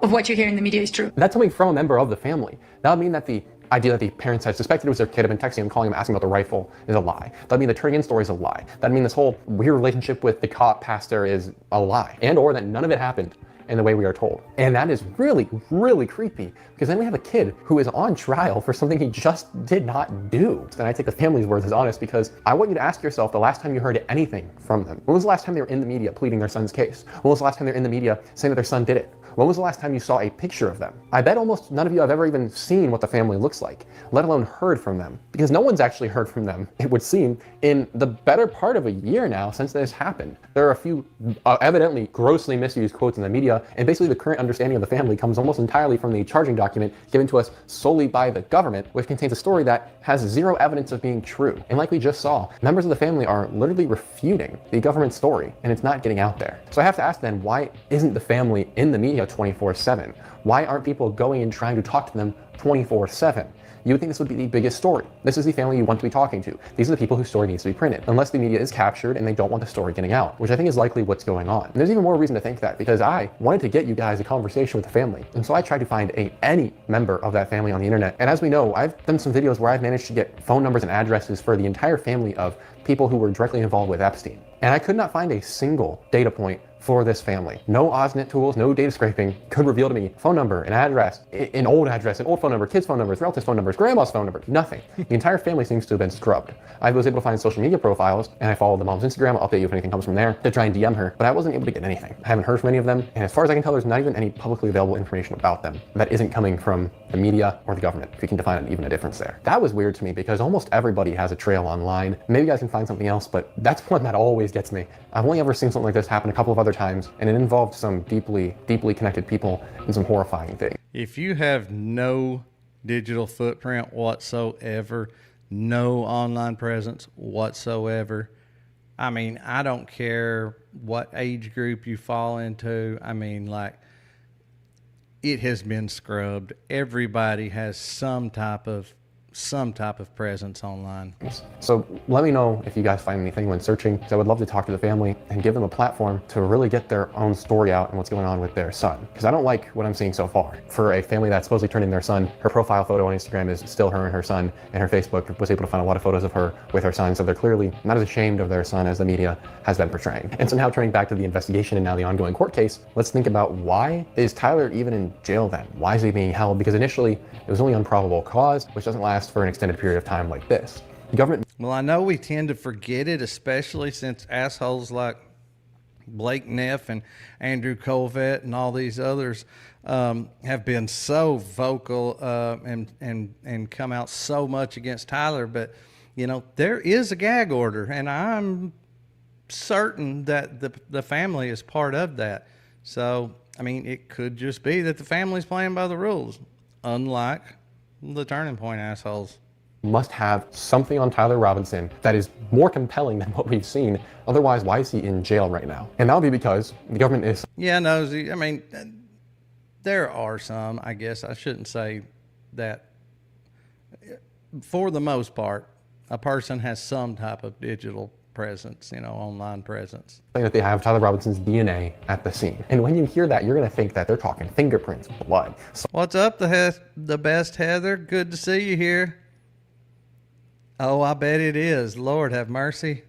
of what you hear in the media is true. That's coming from a member of the family. That would mean that the idea that the parents had suspected it was their kid, had been texting him, calling him, asking about the rifle is a lie. That'd mean the turning in story is a lie. That'd mean this whole weird relationship with the cop pastor is a lie. And or that none of it happened in the way we are told. And that is really, really creepy, because then we have a kid who is on trial for something he just did not do. And I take the family's words as honest, because I want you to ask yourself the last time you heard anything from them. When was the last time they were in the media pleading their son's case? When was the last time they were in the media saying that their son did it? When was the last time you saw a picture of them? I bet almost none of you have ever even seen what the family looks like, let alone heard from them. Because no one's actually heard from them, it would seem, in the better part of a year now since this happened. There are a few evidently grossly misused quotes in the media, and basically the current understanding of the family comes almost entirely from the charging document given to us solely by the government, which contains a story that has zero evidence of being true. And like we just saw, members of the family are literally refuting the government story, and it's not getting out there. So I have to ask then, why isn't the family in the media 24/7? Why aren't people going and trying to talk to them 24/7? You would think this would be the biggest story. This is the family you want to be talking to. These are the people whose story needs to be printed, unless the media is captured and they don't want the story getting out, which I think is likely what's going on. And there's even more reason to think that, because I wanted to get you guys a conversation with the family. And so I tried to find any member of that family on the internet. And as we know, I've done some videos where I've managed to get phone numbers and addresses for the entire family of people who were directly involved with Epstein. And I could not find a single data point for this family. No OSNet tools, no data scraping could reveal to me phone number, an address, an old phone number, kids' phone numbers, relatives' phone numbers, grandma's phone number, nothing. The entire family seems to have been scrubbed. I was able to find social media profiles, and I followed the mom's Instagram. I'll update you if anything comes from there, to try and DM her, but I wasn't able to get anything. I haven't heard from any of them, and as far as I can tell, there's not even any publicly available information about them that isn't coming from the media or the government, if you can define even a difference there. That was weird to me, because almost everybody has a trail online. Maybe you guys can find something else, but that's one that always gets me. I've only ever seen something like this happen a couple of other times, and it involved some deeply connected people and some horrifying things. If you have no digital footprint whatsoever, no online presence whatsoever, I mean, I don't care what age group you fall into. I mean, like, it has been scrubbed. Everybody has some type of presence online. So let me know if you guys find anything when searching, because I would love to talk to the family and give them a platform to really get their own story out and what's going on with their son. Because I don't like what I'm seeing so far. For a family that supposedly turned in their son, her profile photo on Instagram is still her and her son, and her Facebook was able to find a lot of photos of her with her son, so they're clearly not as ashamed of their son as the media has been portraying. And so now turning back to the investigation and now the ongoing court case, let's think about, why is Tyler even in jail then? Why is he being held? Because initially it was only on probable cause, which doesn't last for an extended period of time like this. The government... Well, I know we tend to forget it, especially since assholes like Blake Neff and Andrew Colvett and all these others have been so vocal and come out so much against Tyler. But, you know, there is a gag order, and I'm certain that the family is part of that. So, I mean, it could just be that the family's playing by the rules, unlike the Turning Point assholes. Must have something on Tyler Robinson that is more compelling than what we've seen. Otherwise, why is he in jail right now? And that'll be because the government is... Yeah, no, I mean, there are some, I guess I shouldn't say that. For the most part, a person has some type of digital presence, you know, online presence. That they have Tyler Robinson's DNA at the scene. And when you hear that, you're going to think that they're talking fingerprints, blood. So... What's up, the best Heather? Good to see you here. Oh, I bet it is. Lord have mercy.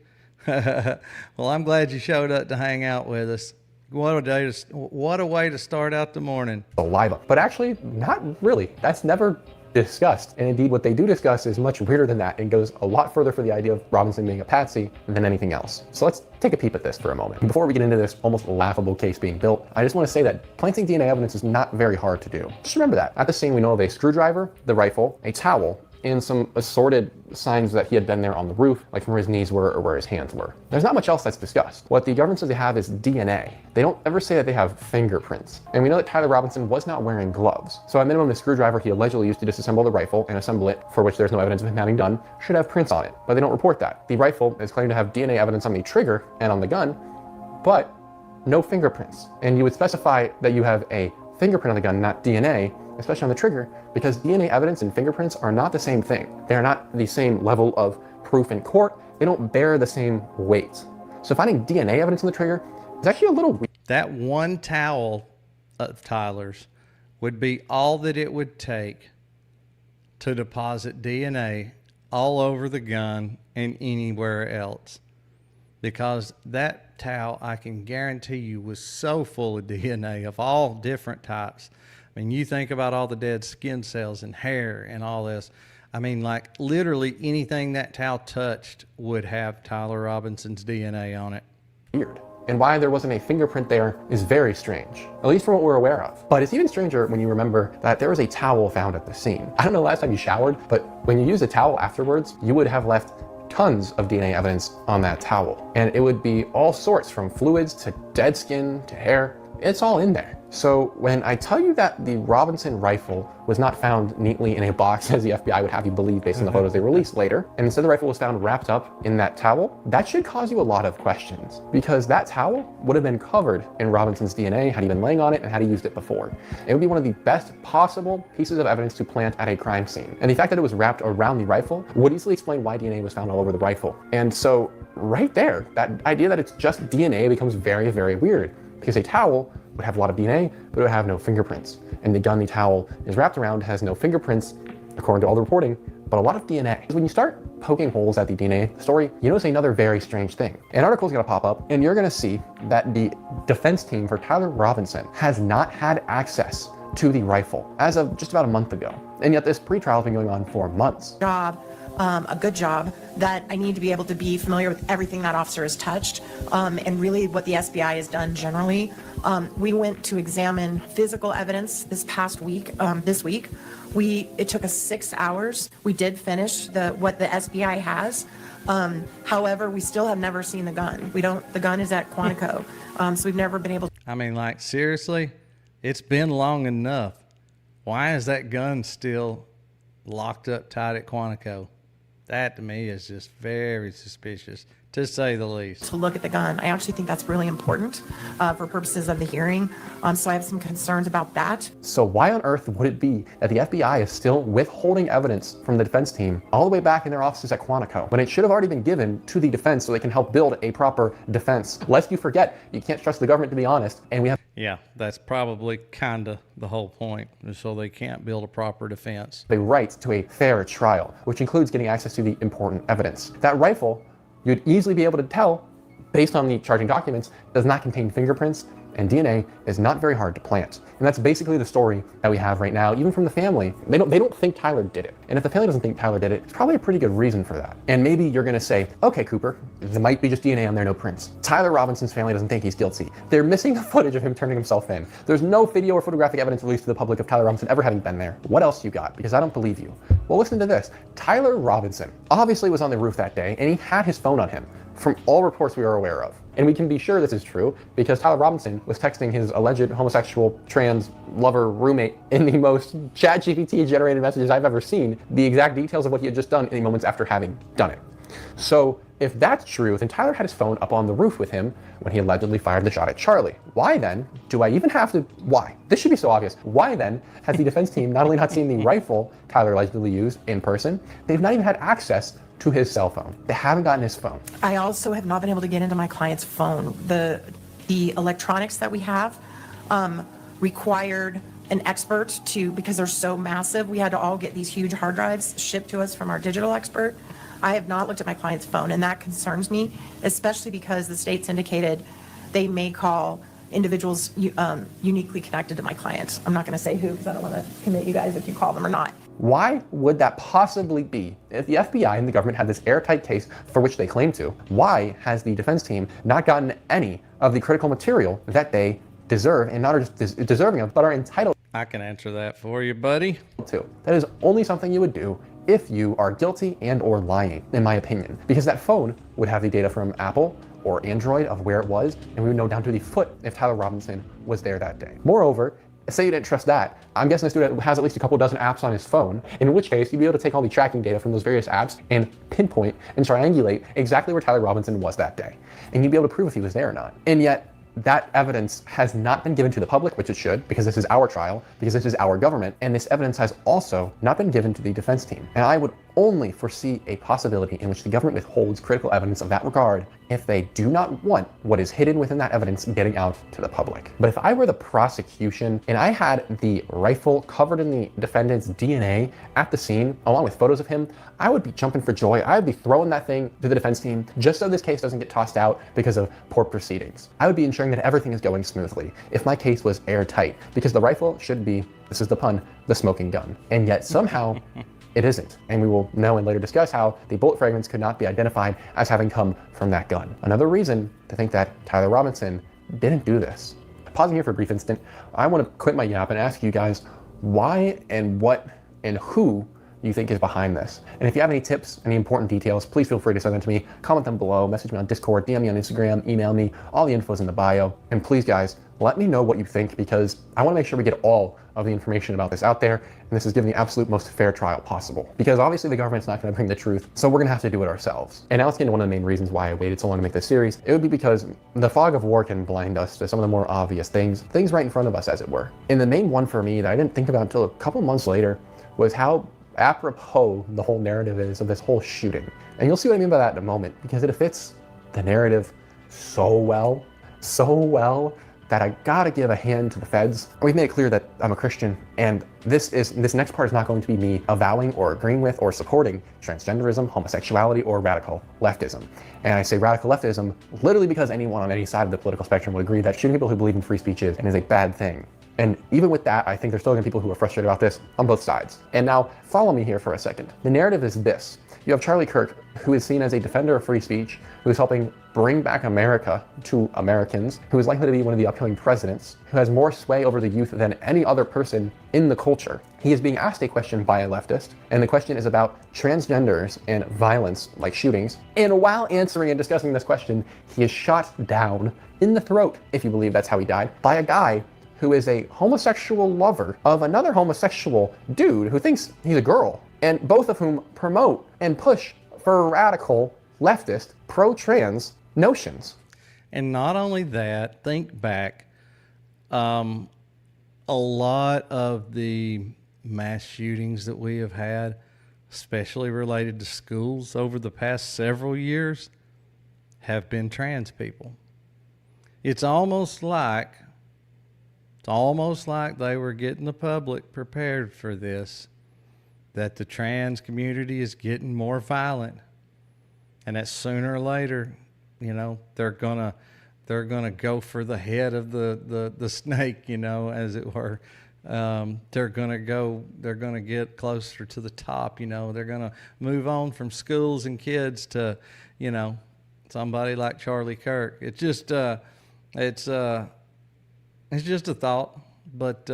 Well, I'm glad you showed up to hang out with us. What a way to start out the morning. Saliva. But actually, not really. That's never discussed. And indeed, what they do discuss is much weirder than that and goes a lot further for the idea of Robinson being a patsy than anything else. So let's take a peep at this for a moment. Before we get into this almost laughable case being built, I just want to say that planting DNA evidence is not very hard to do. Just remember that. At the scene, we know of a screwdriver, the rifle, a towel, and some assorted signs that he had been there on the roof, like from where his knees were or where his hands were. There's not much else that's discussed. What the government says they have is DNA. They don't ever say that they have fingerprints. And we know that Tyler Robinson was not wearing gloves. So at minimum, the screwdriver he allegedly used to disassemble the rifle and assemble it, for which there's no evidence of him having done, should have prints on it. But they don't report that. The rifle is claimed to have DNA evidence on the trigger and on the gun, but no fingerprints. And you would specify that you have a fingerprint on the gun, not DNA, especially on the trigger, because DNA evidence and fingerprints are not the same thing. They are not the same level of proof in court. They don't bear the same weight. So finding DNA evidence on the trigger is actually a little weird. That one towel of Tyler's would be all that it would take to deposit DNA all over the gun and anywhere else. Because that towel, I can guarantee you, was so full of DNA of all different types. I mean, you think about all the dead skin cells and hair and all this. I mean, like, literally anything that towel touched would have Tyler Robinson's DNA on it. Weird. and why there wasn't a fingerprint there is very strange, at least from what we're aware of. But it's even stranger when you remember that there was a towel found at the scene. I don't know last time you showered, but when you use a towel afterwards, you would have left tons of DNA evidence on that towel. And it would be all sorts, from fluids to dead skin to hair. It's all in there. So when I tell you that the Robinson rifle was not found neatly in a box, as the FBI would have you believe based on the photos they released later, and instead the rifle was found wrapped up in that towel, that should cause you a lot of questions, because that towel would have been covered in Robinson's DNA had he been laying on it and had he used it before. It would be one of the best possible pieces of evidence to plant at a crime scene. And the fact that it was wrapped around the rifle would easily explain why DNA was found all over the rifle. And so right there, that idea that it's just DNA becomes very, very weird, because a towel would have a lot of DNA, but it would have no fingerprints. And the gun the towel is wrapped around has no fingerprints, according to all the reporting, but a lot of DNA. When you start poking holes at the DNA story, you notice another very strange thing. An article is gonna pop up, and you're gonna see that the defense team for Tyler Robinson has not had access to the rifle as of just about a month ago. And yet this pretrial has been going on for months. A good job, that I need to be able to be familiar with everything that officer has touched, and really what the SBI has done generally. We went to examine physical evidence this past week, this week. It took us 6 hours. We did finish what the SBI has. However, we still have never seen the gun. The gun is at Quantico. So we've never been able to. I mean, like, seriously, it's been long enough. Why is that gun still locked up tight at Quantico? That to me is just very suspicious, to say the least. To look at the gun. I actually think that's really important for purposes of the hearing. So I have some concerns about that. So why on earth would it be that the FBI is still withholding evidence from the defense team all the way back in their offices at Quantico, when it should have already been given to the defense so they can help build a proper defense? Lest you forget, you can't trust the government, to be honest, and we have Yeah, that's probably kind of the whole point, is so they can't build a proper defense. the right to a fair trial, which includes getting access to the important evidence. That rifle, you'd easily be able to tell, based on the charging documents, does not contain fingerprints, and DNA is not very hard to plant. And that's basically the story that we have right now, even from the family. They don't think Tyler did it. And if the family doesn't think Tyler did it, it's probably a pretty good reason for that. And maybe you're gonna say, okay, Cooper, there might be just DNA on there, no prints. Tyler Robinson's family doesn't think he's guilty. They're missing the footage of him turning himself in. There's no video or photographic evidence released to the public of Tyler Robinson ever having been there. What else you got? Because I don't believe you. Well, listen to this. Tyler Robinson obviously was on the roof that day, and he had his phone on him, from all reports we are aware of. And we can be sure this is true because Tyler Robinson was texting his alleged homosexual trans lover roommate in the most ChatGPT generated messages I've ever seen, the exact details of what he had just done in the moments after having done it. So if that's true, then Tyler had his phone up on the roof with him when he allegedly fired the shot at Charlie. Why then do I even have to, why? This should be so obvious. Why then has the defense team not only not seen the rifle Tyler allegedly used in person, they've not even had access to his cell phone. They haven't gotten his phone. I also have not been able to get into my client's phone. The electronics that we have required an expert because they're so massive. We had to all get these huge hard drives shipped to us from our digital expert. I have not looked at my client's phone, and that concerns me, especially because the state's indicated they may call individuals uniquely connected to my client. I'm not going to say who because I don't want to commit you guys if you call them or not. Why would that possibly be? If the FBI and the government had this airtight case for which they claim to, why has the defense team not gotten any of the critical material that they deserve, and not just deserving of, but are entitled I can answer that for you, buddy. to? That is only something you would do if you are guilty and or lying, in my opinion, because that phone would have the data from Apple or Android of where it was, and we would know down to the foot if Tyler Robinson was there that day. Moreover, say you didn't trust that, I'm guessing this dude has at least a couple dozen apps on his phone, in which case you'd be able to take all the tracking data from those various apps and pinpoint and triangulate exactly where Tyler Robinson was that day. And you'd be able to prove if he was there or not. And yet, that evidence has not been given to the public, which it should, because this is our trial, because this is our government, and this evidence has also not been given to the defense team. And I would only foresee a possibility in which the government withholds critical evidence of that regard if they do not want what is hidden within that evidence getting out to the public. But if I were the prosecution and I had the rifle covered in the defendant's DNA at the scene, along with photos of him, I would be jumping for joy. I would be throwing that thing to the defense team just so this case doesn't get tossed out because of poor proceedings. I would be ensuring that everything is going smoothly if my case was airtight, because the rifle should be, this is the pun, the smoking gun. And yet somehow it isn't. And we will know and later discuss how the bullet fragments could not be identified as having come from that gun. Another reason to think that Tyler Robinson didn't do this. Pausing here for a brief instant, I want to quit my yap and ask you guys why and what and who you think is behind this. And if you have any tips, any important details, please feel free to send them to me. Comment them below, message me on Discord, DM me on Instagram, email me. All the info's in the bio. And please, guys, let me know what you think, because I want to make sure we get all of the information about this out there, and this is giving the absolute most fair trial possible. Because obviously the government's not going to bring the truth, so we're going to have to do it ourselves. And now let's get into one of the main reasons why I waited so long to make this series. It would be because the fog of war can blind us to some of the more obvious things right in front of us, as it were. And the main one for me that I didn't think about until a couple months later was how apropos the whole narrative is of this whole shooting. And you'll see what I mean by that in a moment, because it fits the narrative so well that I gotta give a hand to the feds. We've made it clear that I'm a Christian, and this next part is not going to be me avowing or agreeing with or supporting transgenderism, homosexuality, or radical leftism. And I say radical leftism literally because anyone on any side of the political spectrum would agree that shooting people who believe in free speech is and is a bad thing. And even with that, I think there's still gonna be people who are frustrated about this on both sides. And now, follow me here for a second. The narrative is this. You have Charlie Kirk, who is seen as a defender of free speech, who is helping bring back America to Americans, who is likely to be one of the upcoming presidents, who has more sway over the youth than any other person in the culture. He is being asked a question by a leftist, and the question is about transgenders and violence, like shootings. And while answering and discussing this question, he is shot down in the throat, if you believe that's how he died, by a guy who is a homosexual lover of another homosexual dude who thinks he's a girl, and both of whom promote and push for radical leftist pro-trans notions. And not only that, think back, a lot of the mass shootings that we have had, especially related to schools over the past several years, have been trans people. It's almost like they were getting the public prepared for this, that the trans community is getting more violent, and that sooner or later, you know, they're gonna go for the head of the snake, you know, as it were. They're gonna get closer to the top, you know. They're gonna move on from schools and kids to, you know, somebody like Charlie Kirk. It's just it's just a thought, but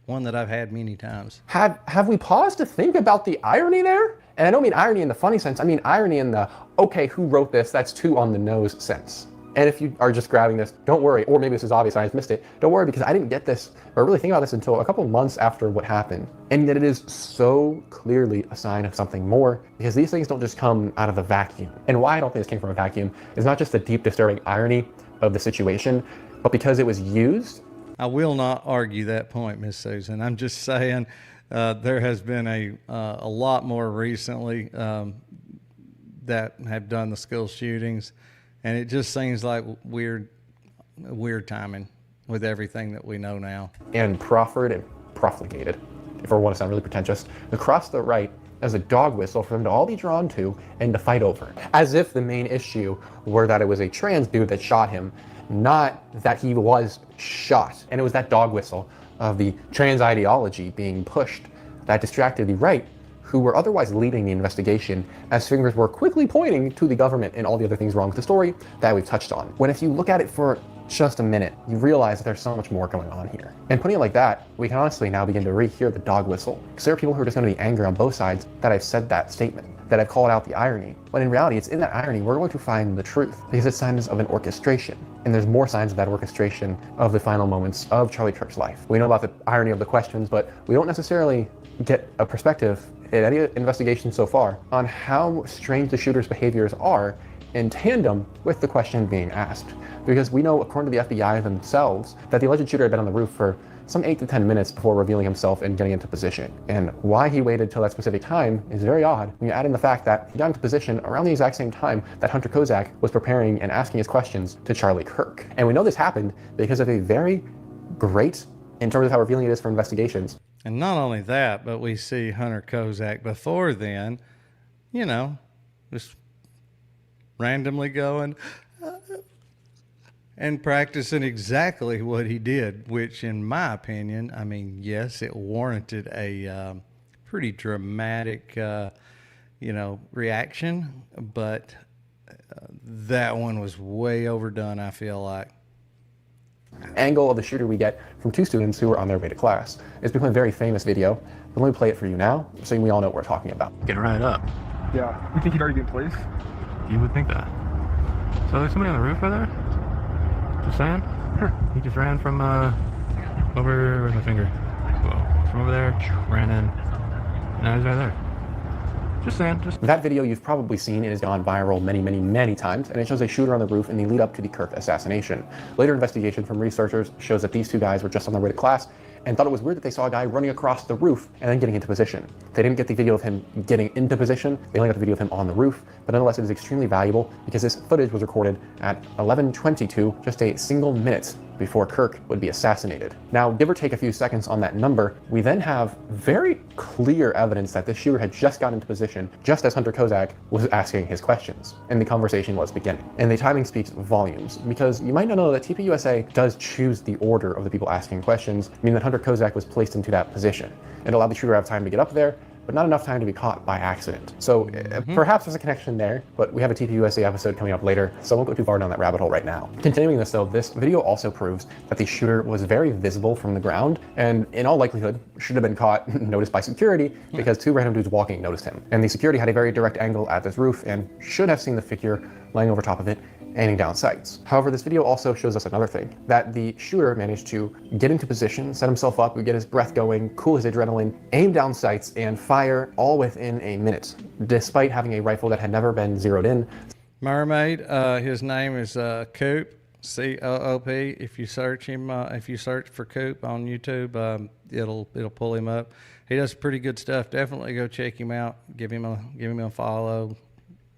one that I've had many times. Have we paused to think about the irony there? And I don't mean irony in the funny sense, I mean irony in the, okay, who wrote this? That's too on the nose sense. And if you are just grabbing this, don't worry, or maybe this is obvious, I just missed it. Don't worry, because I didn't get this, or really think about this until a couple months after what happened. And that it is so clearly a sign of something more, because these things don't just come out of a vacuum. And why I don't think this came from a vacuum is not just the deep, disturbing irony of the situation, but because it was used. I will not argue that point, Miss Susan. I'm just saying there has been a lot more recently that have done the school shootings, and it just seems like weird timing with everything that we know now. And proffered and profligated, if I want to sound really pretentious, across the right as a dog whistle for them to all be drawn to and to fight over. As if the main issue were that it was a trans dude that shot him, not that he was shot. And it was that dog whistle of the trans ideology being pushed that distracted the right, who were otherwise leading the investigation, as fingers were quickly pointing to the government and all the other things wrong with the story that we've touched on. When if you look at it for just a minute, you realize that there's so much more going on here. And putting it like that, we can honestly now begin to rehear the dog whistle. Because there are people who are just going to be angry on both sides that I've said that statement, that I've called out the irony. When in reality, it's in that irony we're going to find the truth, because it's signs of an orchestration. And there's more signs of that orchestration of the final moments of Charlie Kirk's life. We know about the irony of the questions, but we don't necessarily get a perspective in any investigation so far on how strange the shooter's behaviors are in tandem with the question being asked. Because we know, according to the FBI themselves, that the alleged shooter had been on the roof for some 8 to 10 minutes before revealing himself and getting into position. And why he waited till that specific time is very odd when you add in the fact that he got into position around the exact same time that Hunter Kozak was preparing and asking his questions to Charlie Kirk. And we know this happened because of a very great, in terms of how revealing it is for investigations. And not only that, but we see Hunter Kozak before then, you know, just randomly going and practicing exactly what he did, which in my opinion, I mean, yes, it warranted a pretty dramatic, reaction, but that one was way overdone, I feel like. Angle of the shooter we get from two students who were on their way to class. It's become a very famous video, but let me play it for you now so we all know what we're talking about. Get right up. Yeah. You think he'd already be in place? You would think that. So there's somebody on the roof right there? Just saying? He just ran from, where's my finger? Whoa. From over there, ran in. Now he's right there. Just saying. That video you've probably seen. It has gone viral many times, and it shows a shooter on the roof in the lead up to the Kirk assassination. Later investigation from researchers shows that these two guys were just on their way to class and thought it was weird that they saw a guy running across the roof and then getting into position. They didn't get the video of him getting into position, they only got the video of him on the roof, but nonetheless it is extremely valuable because this footage was recorded at 11:22, just a single minute before Kirk would be assassinated. Now, give or take a few seconds on that number, we then have very clear evidence that this shooter had just gotten into position just as Hunter Kozak was asking his questions, and the conversation was beginning. And the timing speaks volumes, because you might not know that TPUSA does choose the order of the people asking questions, meaning that Hunter Kozak was placed into that position. It allowed the shooter to have time to get up there, but not enough time to be caught by accident. So perhaps there's a connection there, but we have a TPUSA episode coming up later, so I won't go too far down that rabbit hole right now. Continuing this though, this video also proves that the shooter was very visible from the ground, and in all likelihood should have been caught, noticed by security, because two random dudes walking noticed him. And the security had a very direct angle at this roof and should have seen the figure laying over top of it, aiming down sights. However, this video also shows us another thing, that the shooter managed to get into position, set himself up, get his breath going, cool his adrenaline, aim down sights, and fire all within a minute, despite having a rifle that had never been zeroed in. Mermaid, his name is Coop, C-O-O-P. If you search him, if you search for Coop on YouTube, it'll pull him up. He does pretty good stuff. Definitely go check him out. Give him a follow.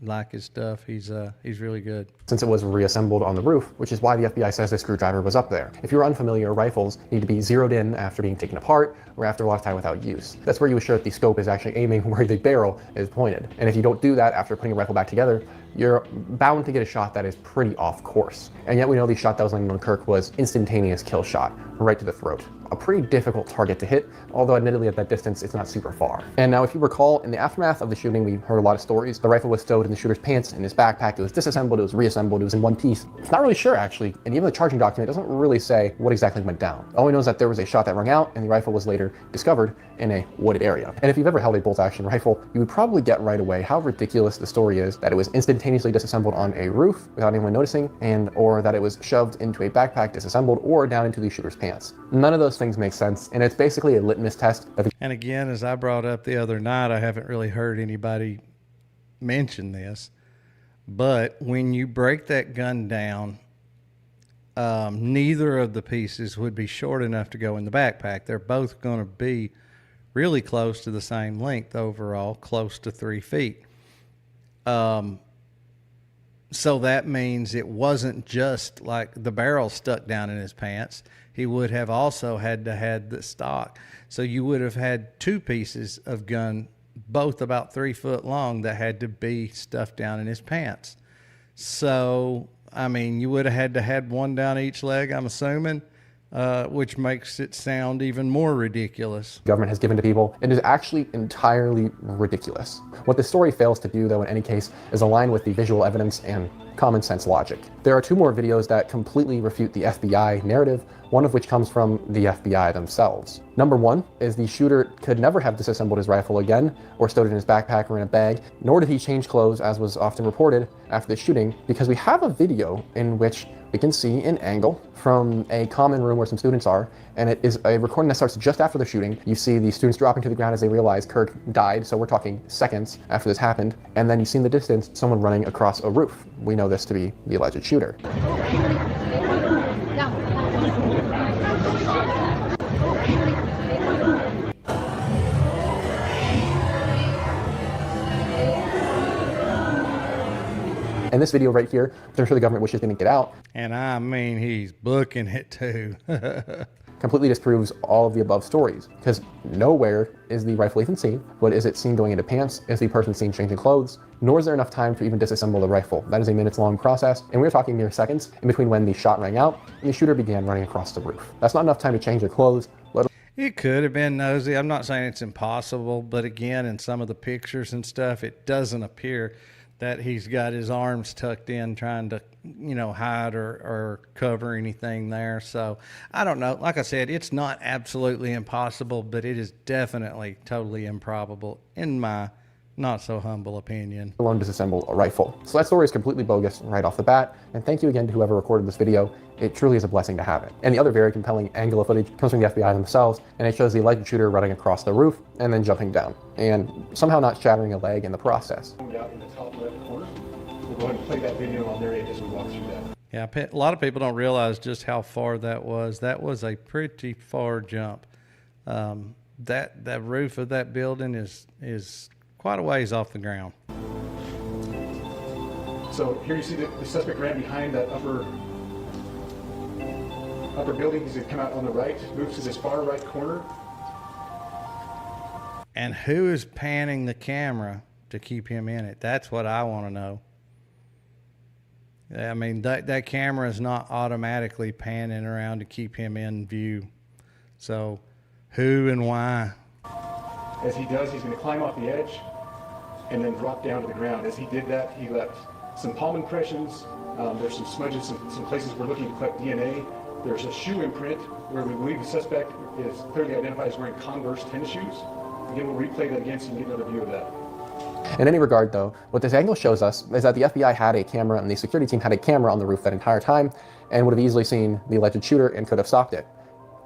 Like his stuff. He's really good. Since it was reassembled on the roof, which is why the FBI says the screwdriver was up there. If you're unfamiliar, rifles need to be zeroed in after being taken apart or after a lot of time without use. That's where you assure that the scope is actually aiming where the barrel is pointed. And if you don't do that after putting a rifle back together, you're bound to get a shot that is pretty off course. And yet we know the shot that was landing on Kirk was instantaneous kill shot, right to the throat. A pretty difficult target to hit, although admittedly at that distance it's not super far. And now if you recall, in the aftermath of the shooting we heard a lot of stories. The rifle was stowed in the shooter's pants, in his backpack, it was disassembled, it was reassembled, it was in one piece. It's not really sure actually, and even the charging document doesn't really say what exactly went down. All we know is that there was a shot that rang out and the rifle was later discovered in a wooded area. And if you've ever held a bolt-action rifle, you would probably get right away how ridiculous the story is that it was instantaneously disassembled on a roof without anyone noticing, and or that it was shoved into a backpack, disassembled, or down into the shooter's pants. None of those things make sense, and it's basically a litmus test. And again, as I brought up the other night, I haven't really heard anybody mention this, but when you break that gun down, neither of the pieces would be short enough to go in the backpack. They're both going to be really close to the same length overall, close to 3 feet. So that means it wasn't just like the barrel stuck down in his pants. He would have also had to have the stock. So you would have had two pieces of gun, both about 3 foot long, that had to be stuffed down in his pants. So, I mean, you would have had to have one down each leg, I'm assuming, which makes it sound even more ridiculous. Government has given to people. It is actually entirely ridiculous. What the story fails to do, though, in any case, is align with the visual evidence and common sense logic. There are two more videos that completely refute the FBI narrative, one of which comes from the FBI themselves. Number one is the shooter could never have disassembled his rifle again, or stowed it in his backpack or in a bag, nor did he change clothes, as was often reported after the shooting, because we have a video in which we can see an angle from a common room where some students are, and it is a recording that starts just after the shooting. You see the students dropping to the ground as they realize Kirk died, so we're talking seconds after this happened, and then you see in the distance someone running across a roof. We know this to be the alleged shooter. And this video right here, I'm sure the government wishes didn't get out. And I mean, he's booking it too. Completely disproves all of the above stories, because nowhere is the rifle even seen. But is it seen going into pants? Is the person seen changing clothes? Nor is there enough time to even disassemble the rifle. That is a minutes-long process, and we're talking mere seconds in between when the shot rang out and the shooter began running across the roof. That's not enough time to change their clothes. It could have been nosy. I'm not saying it's impossible, but again, in some of the pictures and stuff, it doesn't appear that he's got his arms tucked in trying to, hide or cover anything there. So I don't know. Like I said, it's not absolutely impossible, but it is definitely totally improbable in my not so humble opinion. Alone disassemble a rifle. So that story is completely bogus right off the bat, and thank you again to whoever recorded this video. It truly is a blessing to have it. And the other very compelling angle of footage comes from the FBI themselves, and it shows the alleged shooter running across the roof and then jumping down, and somehow not shattering a leg in the process. Out in the top left corner. We'll go ahead and play that video on their end as we walk through that. Yeah, a lot of people don't realize just how far that was. That was a pretty far jump. That roof of that building is quite a ways off the ground. So here you see the suspect ran behind that upper building. He's going to come out on the right, moves to this far right corner. And who is panning the camera to keep him in it? That's what I want to know. I mean, that camera is not automatically panning around to keep him in view. So who and why? As he does, he's going to climb off the edge and then drop down to the ground. As he did that, he left some palm impressions. There's some smudges, some places we're looking to collect DNA. There's a shoe imprint where we believe the suspect is clearly identified as wearing Converse tennis shoes. Again, we'll replay that again so you can get another view of that. In any regard, though, what this angle shows us is that the FBI had a camera and the security team had a camera on the roof that entire time and would have easily seen the alleged shooter and could have stopped it.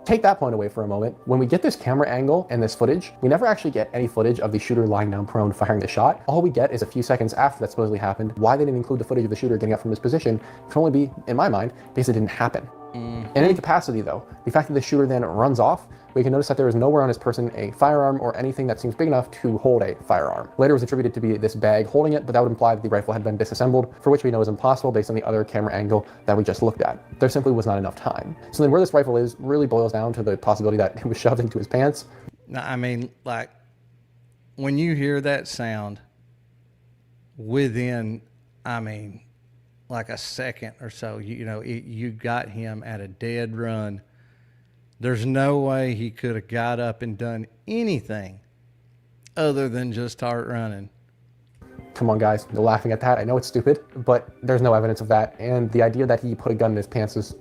Take that point away for a moment. When we get this camera angle and this footage, we never actually get any footage of the shooter lying down prone firing the shot. All we get is a few seconds after that supposedly happened. Why they didn't include the footage of the shooter getting up from his position can only be, in my mind, because it didn't happen. In any capacity, though, the fact that the shooter then runs off, we can notice that there is nowhere on his person a firearm or anything that seems big enough to hold a firearm. Later it was attributed to be this bag holding it, but that would imply that the rifle had been disassembled, for which we know is impossible based on the other camera angle that we just looked at. There simply was not enough time. So then where this rifle is really boils down to the possibility that it was shoved into his pants. Now, I mean, like, when you hear that sound within, like a second or so, you got him at a dead run. There's no way he could have got up and done anything other than just start running. Come on, guys, you're laughing at that. I know it's stupid, but there's no evidence of that. And the idea that he put a gun in his pants is,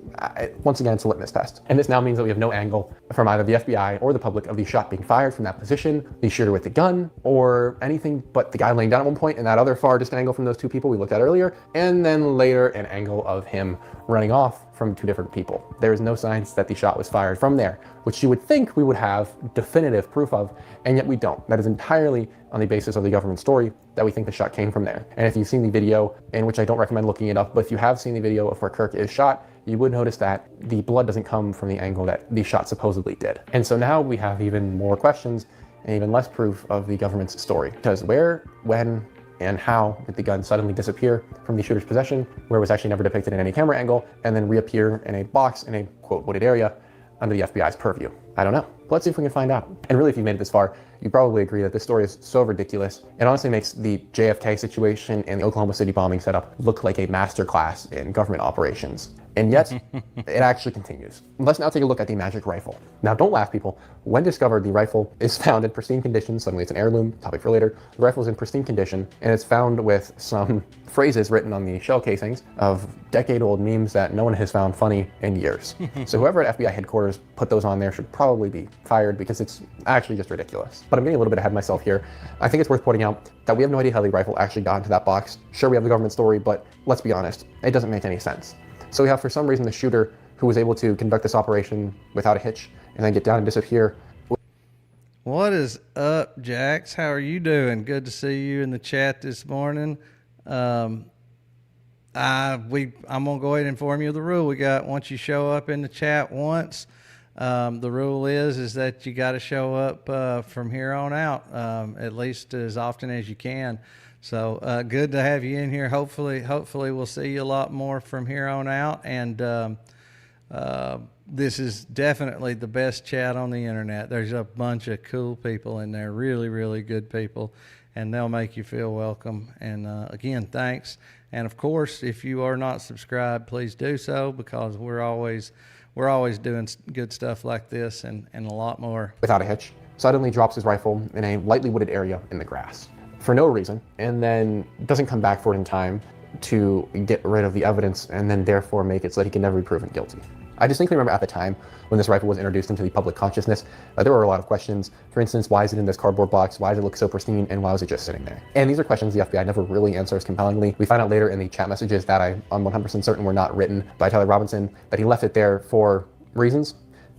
once again, it's a litmus test. And this now means that we have no angle from either the FBI or the public of the shot being fired from that position, the shooter with the gun, or anything but the guy laying down at one point and that other far distant angle from those two people we looked at earlier, and then later an angle of him running off from two different people. There is no signs that the shot was fired from there, which you would think we would have definitive proof of, and yet we don't. That is entirely on the basis of the government story that we think the shot came from there. And if you've seen the video, in which I don't recommend looking it up, but if you have seen the video of where Kirk is shot, you would notice that the blood doesn't come from the angle that the shot supposedly did. And so now we have even more questions and even less proof of the government's story. Because where, when, and how did the gun suddenly disappear from the shooter's possession, where it was actually never depicted in any camera angle, and then reappear in a box in a, quote, wooded area under the FBI's purview? I don't know. Let's see if we can find out. And really, if you've made it this far, you probably agree that this story is so ridiculous. It honestly makes the JFK situation and the Oklahoma City bombing setup look like a masterclass in government operations. And yet, it actually continues. Let's now take a look at the magic rifle. Now, don't laugh, people. When discovered, the rifle is found in pristine condition. Suddenly it's an heirloom, topic for later. The rifle is in pristine condition, and it's found with some phrases written on the shell casings of decade-old memes that no one has found funny in years. So whoever at FBI headquarters put those on there should probably be fired, because it's actually just ridiculous. But I'm getting a little bit ahead of myself here. I think it's worth pointing out that we have no idea how the rifle actually got into that box. Sure, we have the government story, but let's be honest, it doesn't make any sense. So we have, for some reason, the shooter who was able to conduct this operation without a hitch and then get down and disappear. What is up, Jax? How are you doing? Good to see you in the chat this morning. I'm gonna go ahead and inform you of the rule we got. Once you show up in the chat once, the rule is that you got to show up from here on out, at least as often as you can. So good to have you in here. Hopefully we'll see you a lot more from here on out. And this is definitely the best chat on the internet. There's a bunch of cool people in there, really, really good people, and they'll make you feel welcome. And again, thanks. And of course, if you are not subscribed, please do so, because we're always we're always doing good stuff like this and a lot more. Without a hitch, suddenly drops his rifle in a lightly wooded area in the grass for no reason, and then doesn't come back for it in time to get rid of the evidence and then therefore make it so that he can never be proven guilty. I distinctly remember at the time when this rifle was introduced into the public consciousness, there were a lot of questions. For instance, why is it in this cardboard box? Why does it look so pristine? And why was it just sitting there? And these are questions the FBI never really answers compellingly. We find out later in the chat messages that I'm 100% certain were not written by Tyler Robinson, that he left it there for reasons.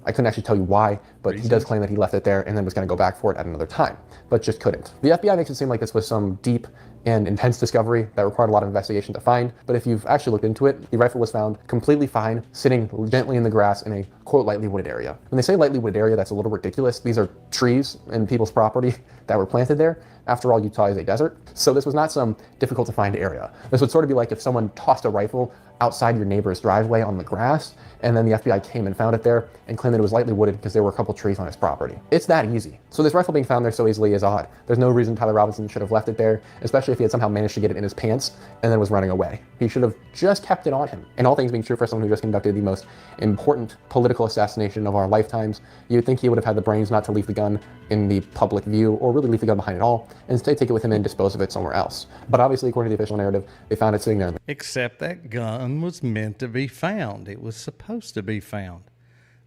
I couldn't actually tell you why, but he does claim that he left it there and then was going to go back for it at another time, but just couldn't. The FBI makes it seem like this was some deep and intense discovery that required a lot of investigation to find, but if you've actually looked into it, the rifle was found completely fine, sitting gently in the grass in a, quote, lightly wooded area. When they say lightly wooded area, that's a little ridiculous. These are trees and people's property that were planted there. After all, Utah is a desert, so this was not some difficult to find area. This would sort of be like if someone tossed a rifle outside your neighbor's driveway on the grass, and then the FBI came and found it there and claimed that it was lightly wooded because there were a couple trees on his property. It's that easy. So this rifle being found there so easily is odd. There's no reason Tyler Robinson should have left it there, especially if he had somehow managed to get it in his pants and then was running away. He should have just kept it on him. And all things being true for someone who just conducted the most important political assassination of our lifetimes, you'd think he would have had the brains not to leave the gun in the public view or really leave the gun behind at all, and instead take it with him and dispose of it somewhere else. But obviously, according to the official narrative, they found it sitting there. Except that gun was meant to be found. It was supposed to be found.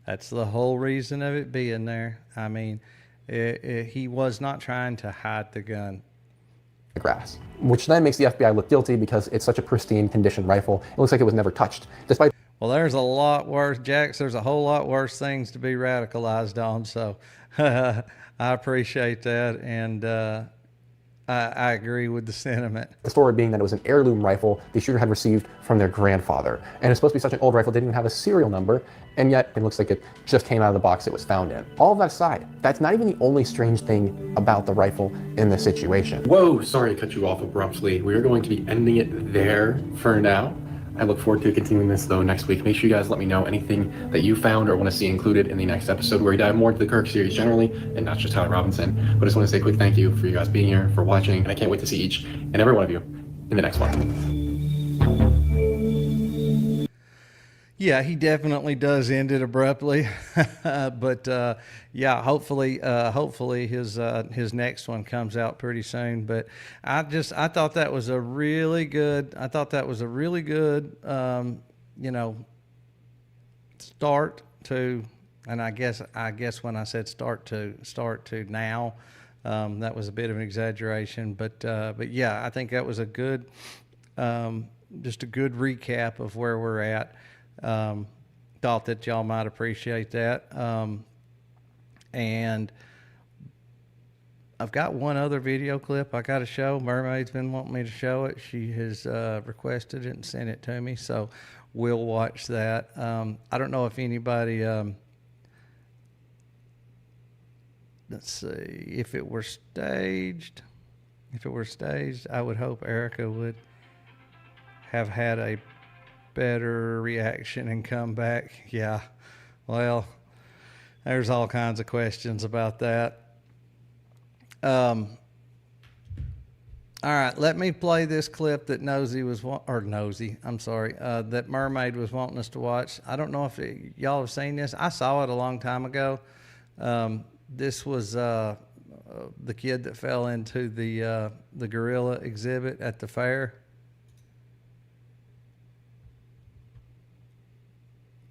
That's the whole reason of it being there. I mean, he was not trying to hide the gun. The grass, which then makes the FBI look guilty because it's such a pristine condition rifle. It looks like it was never touched, despite. Well, there's a lot worse, Jax. There's a whole lot worse things to be radicalized on. So I appreciate that, and I agree with the sentiment. The story being that it was an heirloom rifle the shooter had received from their grandfather. And it's supposed to be such an old rifle, didn't even have a serial number, and yet it looks like it just came out of the box it was found in. All of that aside, that's not even the only strange thing about the rifle in this situation. Whoa, sorry to cut you off abruptly. We are going to be ending it there for now. I look forward to continuing this though next week. Make sure you guys let me know anything that you found or want to see included in the next episode, where we dive more into the Kirk series generally and not just Tyler Robinson. But I just want to say a quick thank you for you guys being here, for watching, and I can't wait to see each and every one of you in the next one. Yeah, he definitely does end it abruptly, but yeah, hopefully his next one comes out pretty soon. But I thought that was a really good. Start to, and I guess when I said start to now, that was a bit of an exaggeration. But yeah, I think that was a good, just a good recap of where we're at. Thought that y'all might appreciate that. And I've got one other video clip I got to show. Mermaid's been wanting me to show it. She has requested it and sent it to me, so we'll watch that. I don't know if anybody, let's see, if it were staged, I would hope Erica would have had a better reaction and come back. Yeah, well, there's all kinds of questions about that. All right, let me play this clip that that Mermaid was wanting us to watch. I don't know if y'all have seen this. I saw it a long time ago. This was the kid that fell into the gorilla exhibit at the fair.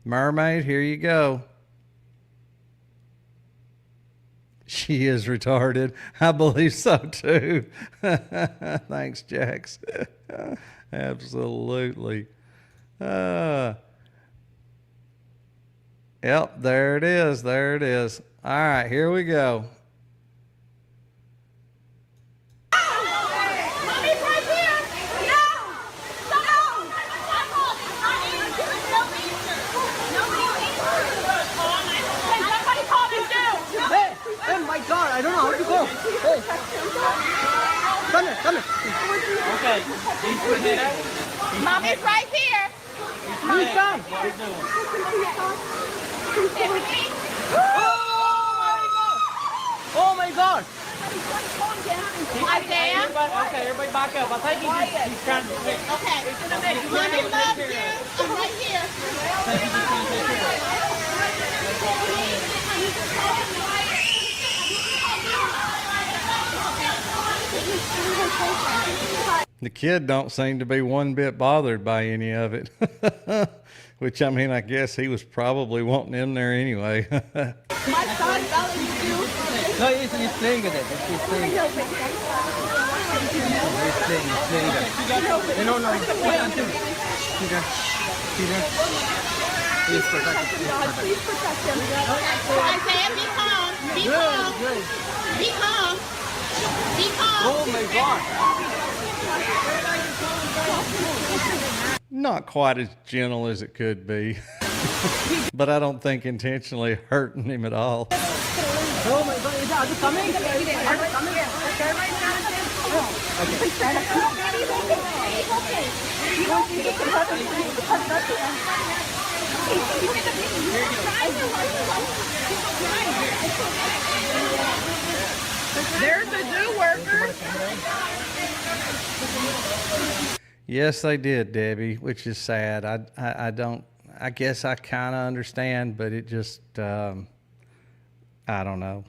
Mermaid, here you go. She is retarded. I believe so too. Thanks, Jax. Absolutely. Yep, there it is. All right, here we go. I don't know how to go. Hey. Come here. Okay. Mommy's right here. Mommy, come. Oh my God. Isaiah? Okay, everybody back up. I think he's trying to... Okay. Mommy loves you. I'm right here. The kid don't seem to be one bit bothered by any of it. Which, I mean, I guess he was probably wanting in there anyway. No, he's playing with it. He's playing. No. Peter. Please protect him. Isaiah, be calm. Be calm. Be calm. Be calm. Oh my God. Not quite as gentle as it could be. But I don't think intentionally hurting him at all. Oh my God. Are they coming? Are they coming? There's a zoo worker. Yes, they did, Debbie, which is sad. I don't, I guess I kind of understand, but it just, I don't know.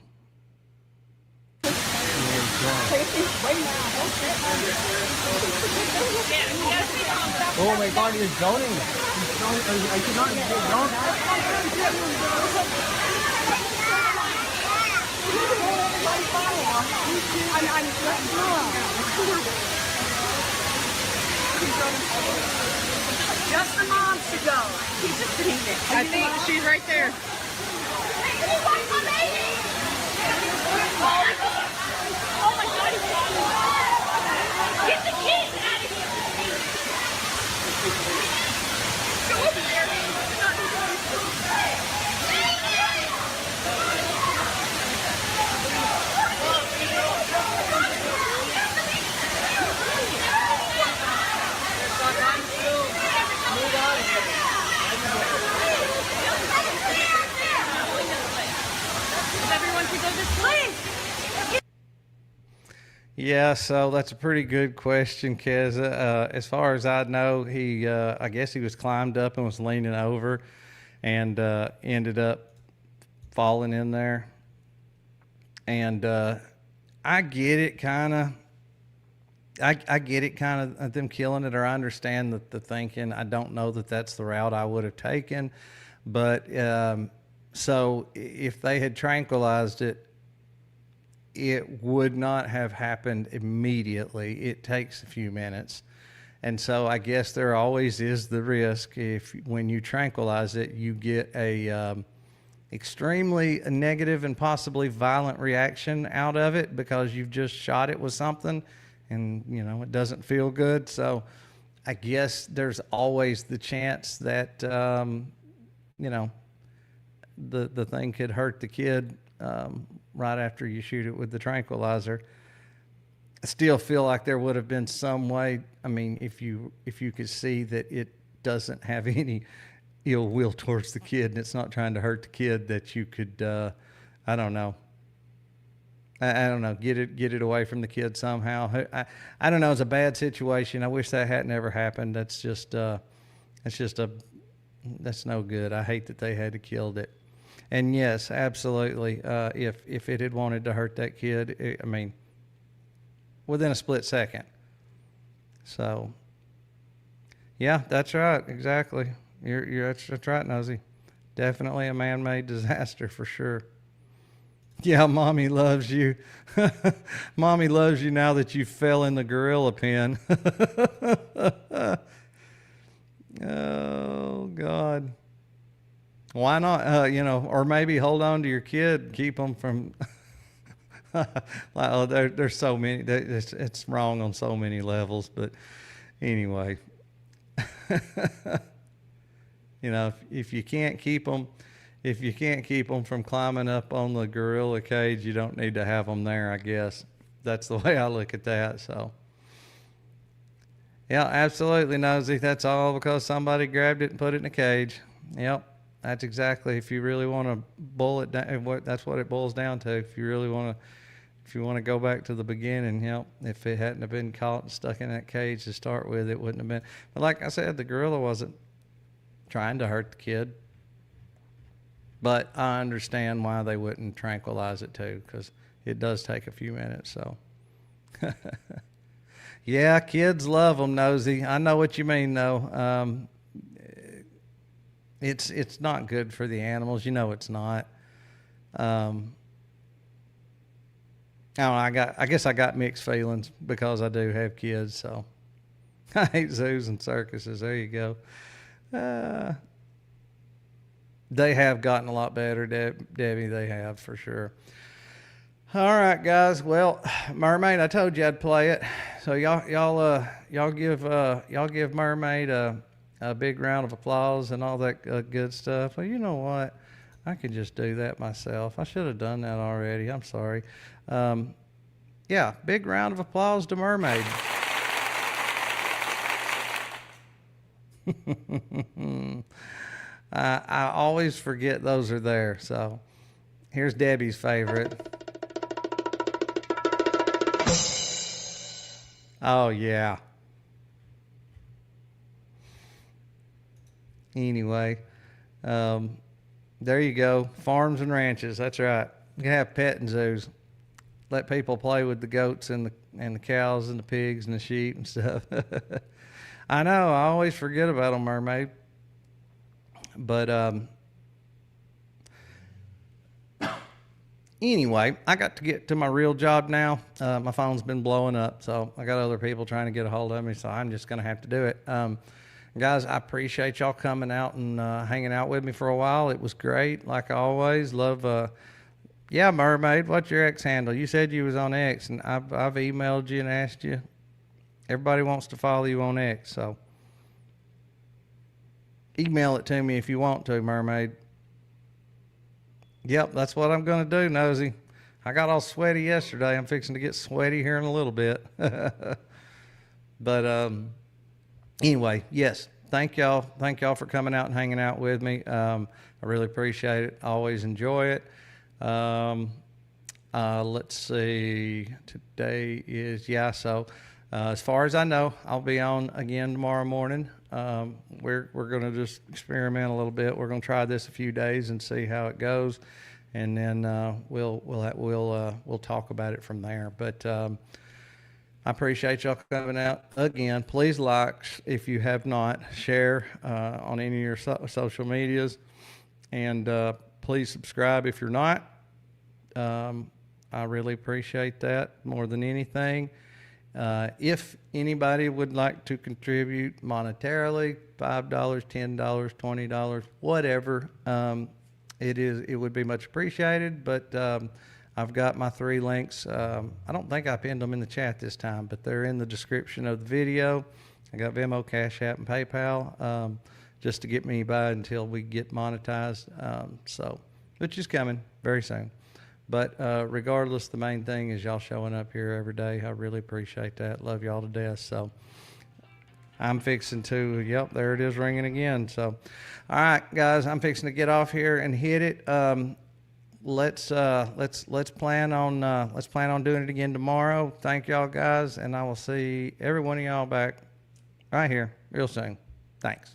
Oh my God, he's drowning. He's drowning. I cannot drown. Just the mom should go. He's just sitting there. I think she's right there. Oh my God, get the kid out of here. Go over there. Everyone should go this way. Yeah, so that's a pretty good question, Keza. As far as I know, he, I guess he was climbed up and was leaning over and ended up falling in there. And I get it kind of. I get it kind of them killing it, or I understand the thinking. I don't know that that's the route I would have taken. But so if they had tranquilized it, it would not have happened immediately. It takes a few minutes. And so I guess there always is the risk if when you tranquilize it, you get a extremely negative and possibly violent reaction out of it because you've just shot it with something and, you know, it doesn't feel good. So I guess there's always the chance that, you know, the thing could hurt the kid right after you shoot it with the tranquilizer. I still feel like there would have been some way. I mean, if you could see that it doesn't have any ill will towards the kid and it's not trying to hurt the kid, that you could, I don't know. I don't know. Get it away from the kid somehow. I don't know. It's a bad situation. I wish that hadn't ever happened. That's no good. I hate that they had to kill it. And yes, absolutely. If it had wanted to hurt that kid, I mean, within a split second. So, yeah, that's right. Exactly. That's right, Nosy. Definitely a man-made disaster for sure. Yeah, mommy loves you. Mommy loves you now that you fell in the gorilla pen. Oh, God. Why not, you know, or maybe hold on to your kid, keep them from, there's so many, it's wrong on so many levels, but anyway, you know, if you can't keep them from climbing up on the gorilla cage, you don't need to have them there, I guess. That's the way I look at that, so. Yeah, absolutely, Nosy. That's all because somebody grabbed it and put it in a cage. Yep. That's exactly, if you really want to boil it down, that's what it boils down to. If you really want to if you want to go back to the beginning, if it hadn't have been caught and stuck in that cage to start with, it wouldn't have been. But like I said, the gorilla wasn't trying to hurt the kid. But I understand why they wouldn't tranquilize it too, because it does take a few minutes. So, yeah, kids love them, Nosy. I know what you mean, though. It's not good for the animals. You know it's not. I guess I got mixed feelings because I do have kids. So I hate zoos and circuses. There you go. They have gotten a lot better, Debbie. They have, for sure. All right, guys. Well, Mermaid, I told you I'd play it. So y'all give Mermaid a big round of applause and all that good stuff. Well, you know what? I could just do that myself. I should have done that already. I'm sorry. Yeah, big round of applause to Mermaid. I always forget those are there. So here's Debbie's favorite. Oh, yeah. Anyway, there you go. Farms and ranches. That's right. You can have petting zoos. Let people play with the goats and the cows and the pigs and the sheep and stuff. I know. I always forget about them, Mermaid. But anyway, I got to get to my real job now. My phone's been blowing up, so I got other people trying to get a hold of me, so I'm just going to have to do it. Guys, I appreciate y'all coming out and hanging out with me for a while. It was great, like I always. Love, yeah, Mermaid, what's your X handle? You said you was on X, and I've emailed you and asked you. Everybody wants to follow you on X, so email it to me if you want to, Mermaid. Yep, that's what I'm going to do, Nosy. I got all sweaty yesterday. I'm fixing to get sweaty here in a little bit. But anyway, yes, thank y'all. Thank y'all for coming out and hanging out with me. I really appreciate it. I always enjoy it. Let's see. Today is, so as far as I know, I'll be on again tomorrow morning. We're going to just experiment a little bit. We're going to try this a few days and see how it goes, and then we'll talk about it from there. But I appreciate y'all coming out again. Please like if you have not, share on any of your social medias, and please subscribe if you're not. I really appreciate that more than anything. If anybody would like to contribute monetarily, $5, $10, $20, whatever, it would be much appreciated. But I've got my 3 links. I don't think I pinned them in the chat this time, but they're in the description of the video. I got Venmo, Cash App, and PayPal, just to get me by until we get monetized. Which is coming very soon. But regardless, the main thing is y'all showing up here every day. I really appreciate that. Love y'all to death. So I'm fixing to, yep, there it is ringing again. So, all right, guys, I'm fixing to get off here and hit it. Let's plan on doing it again tomorrow. Thank y'all, guys, and I will see every one of y'all back right here real soon. Thanks.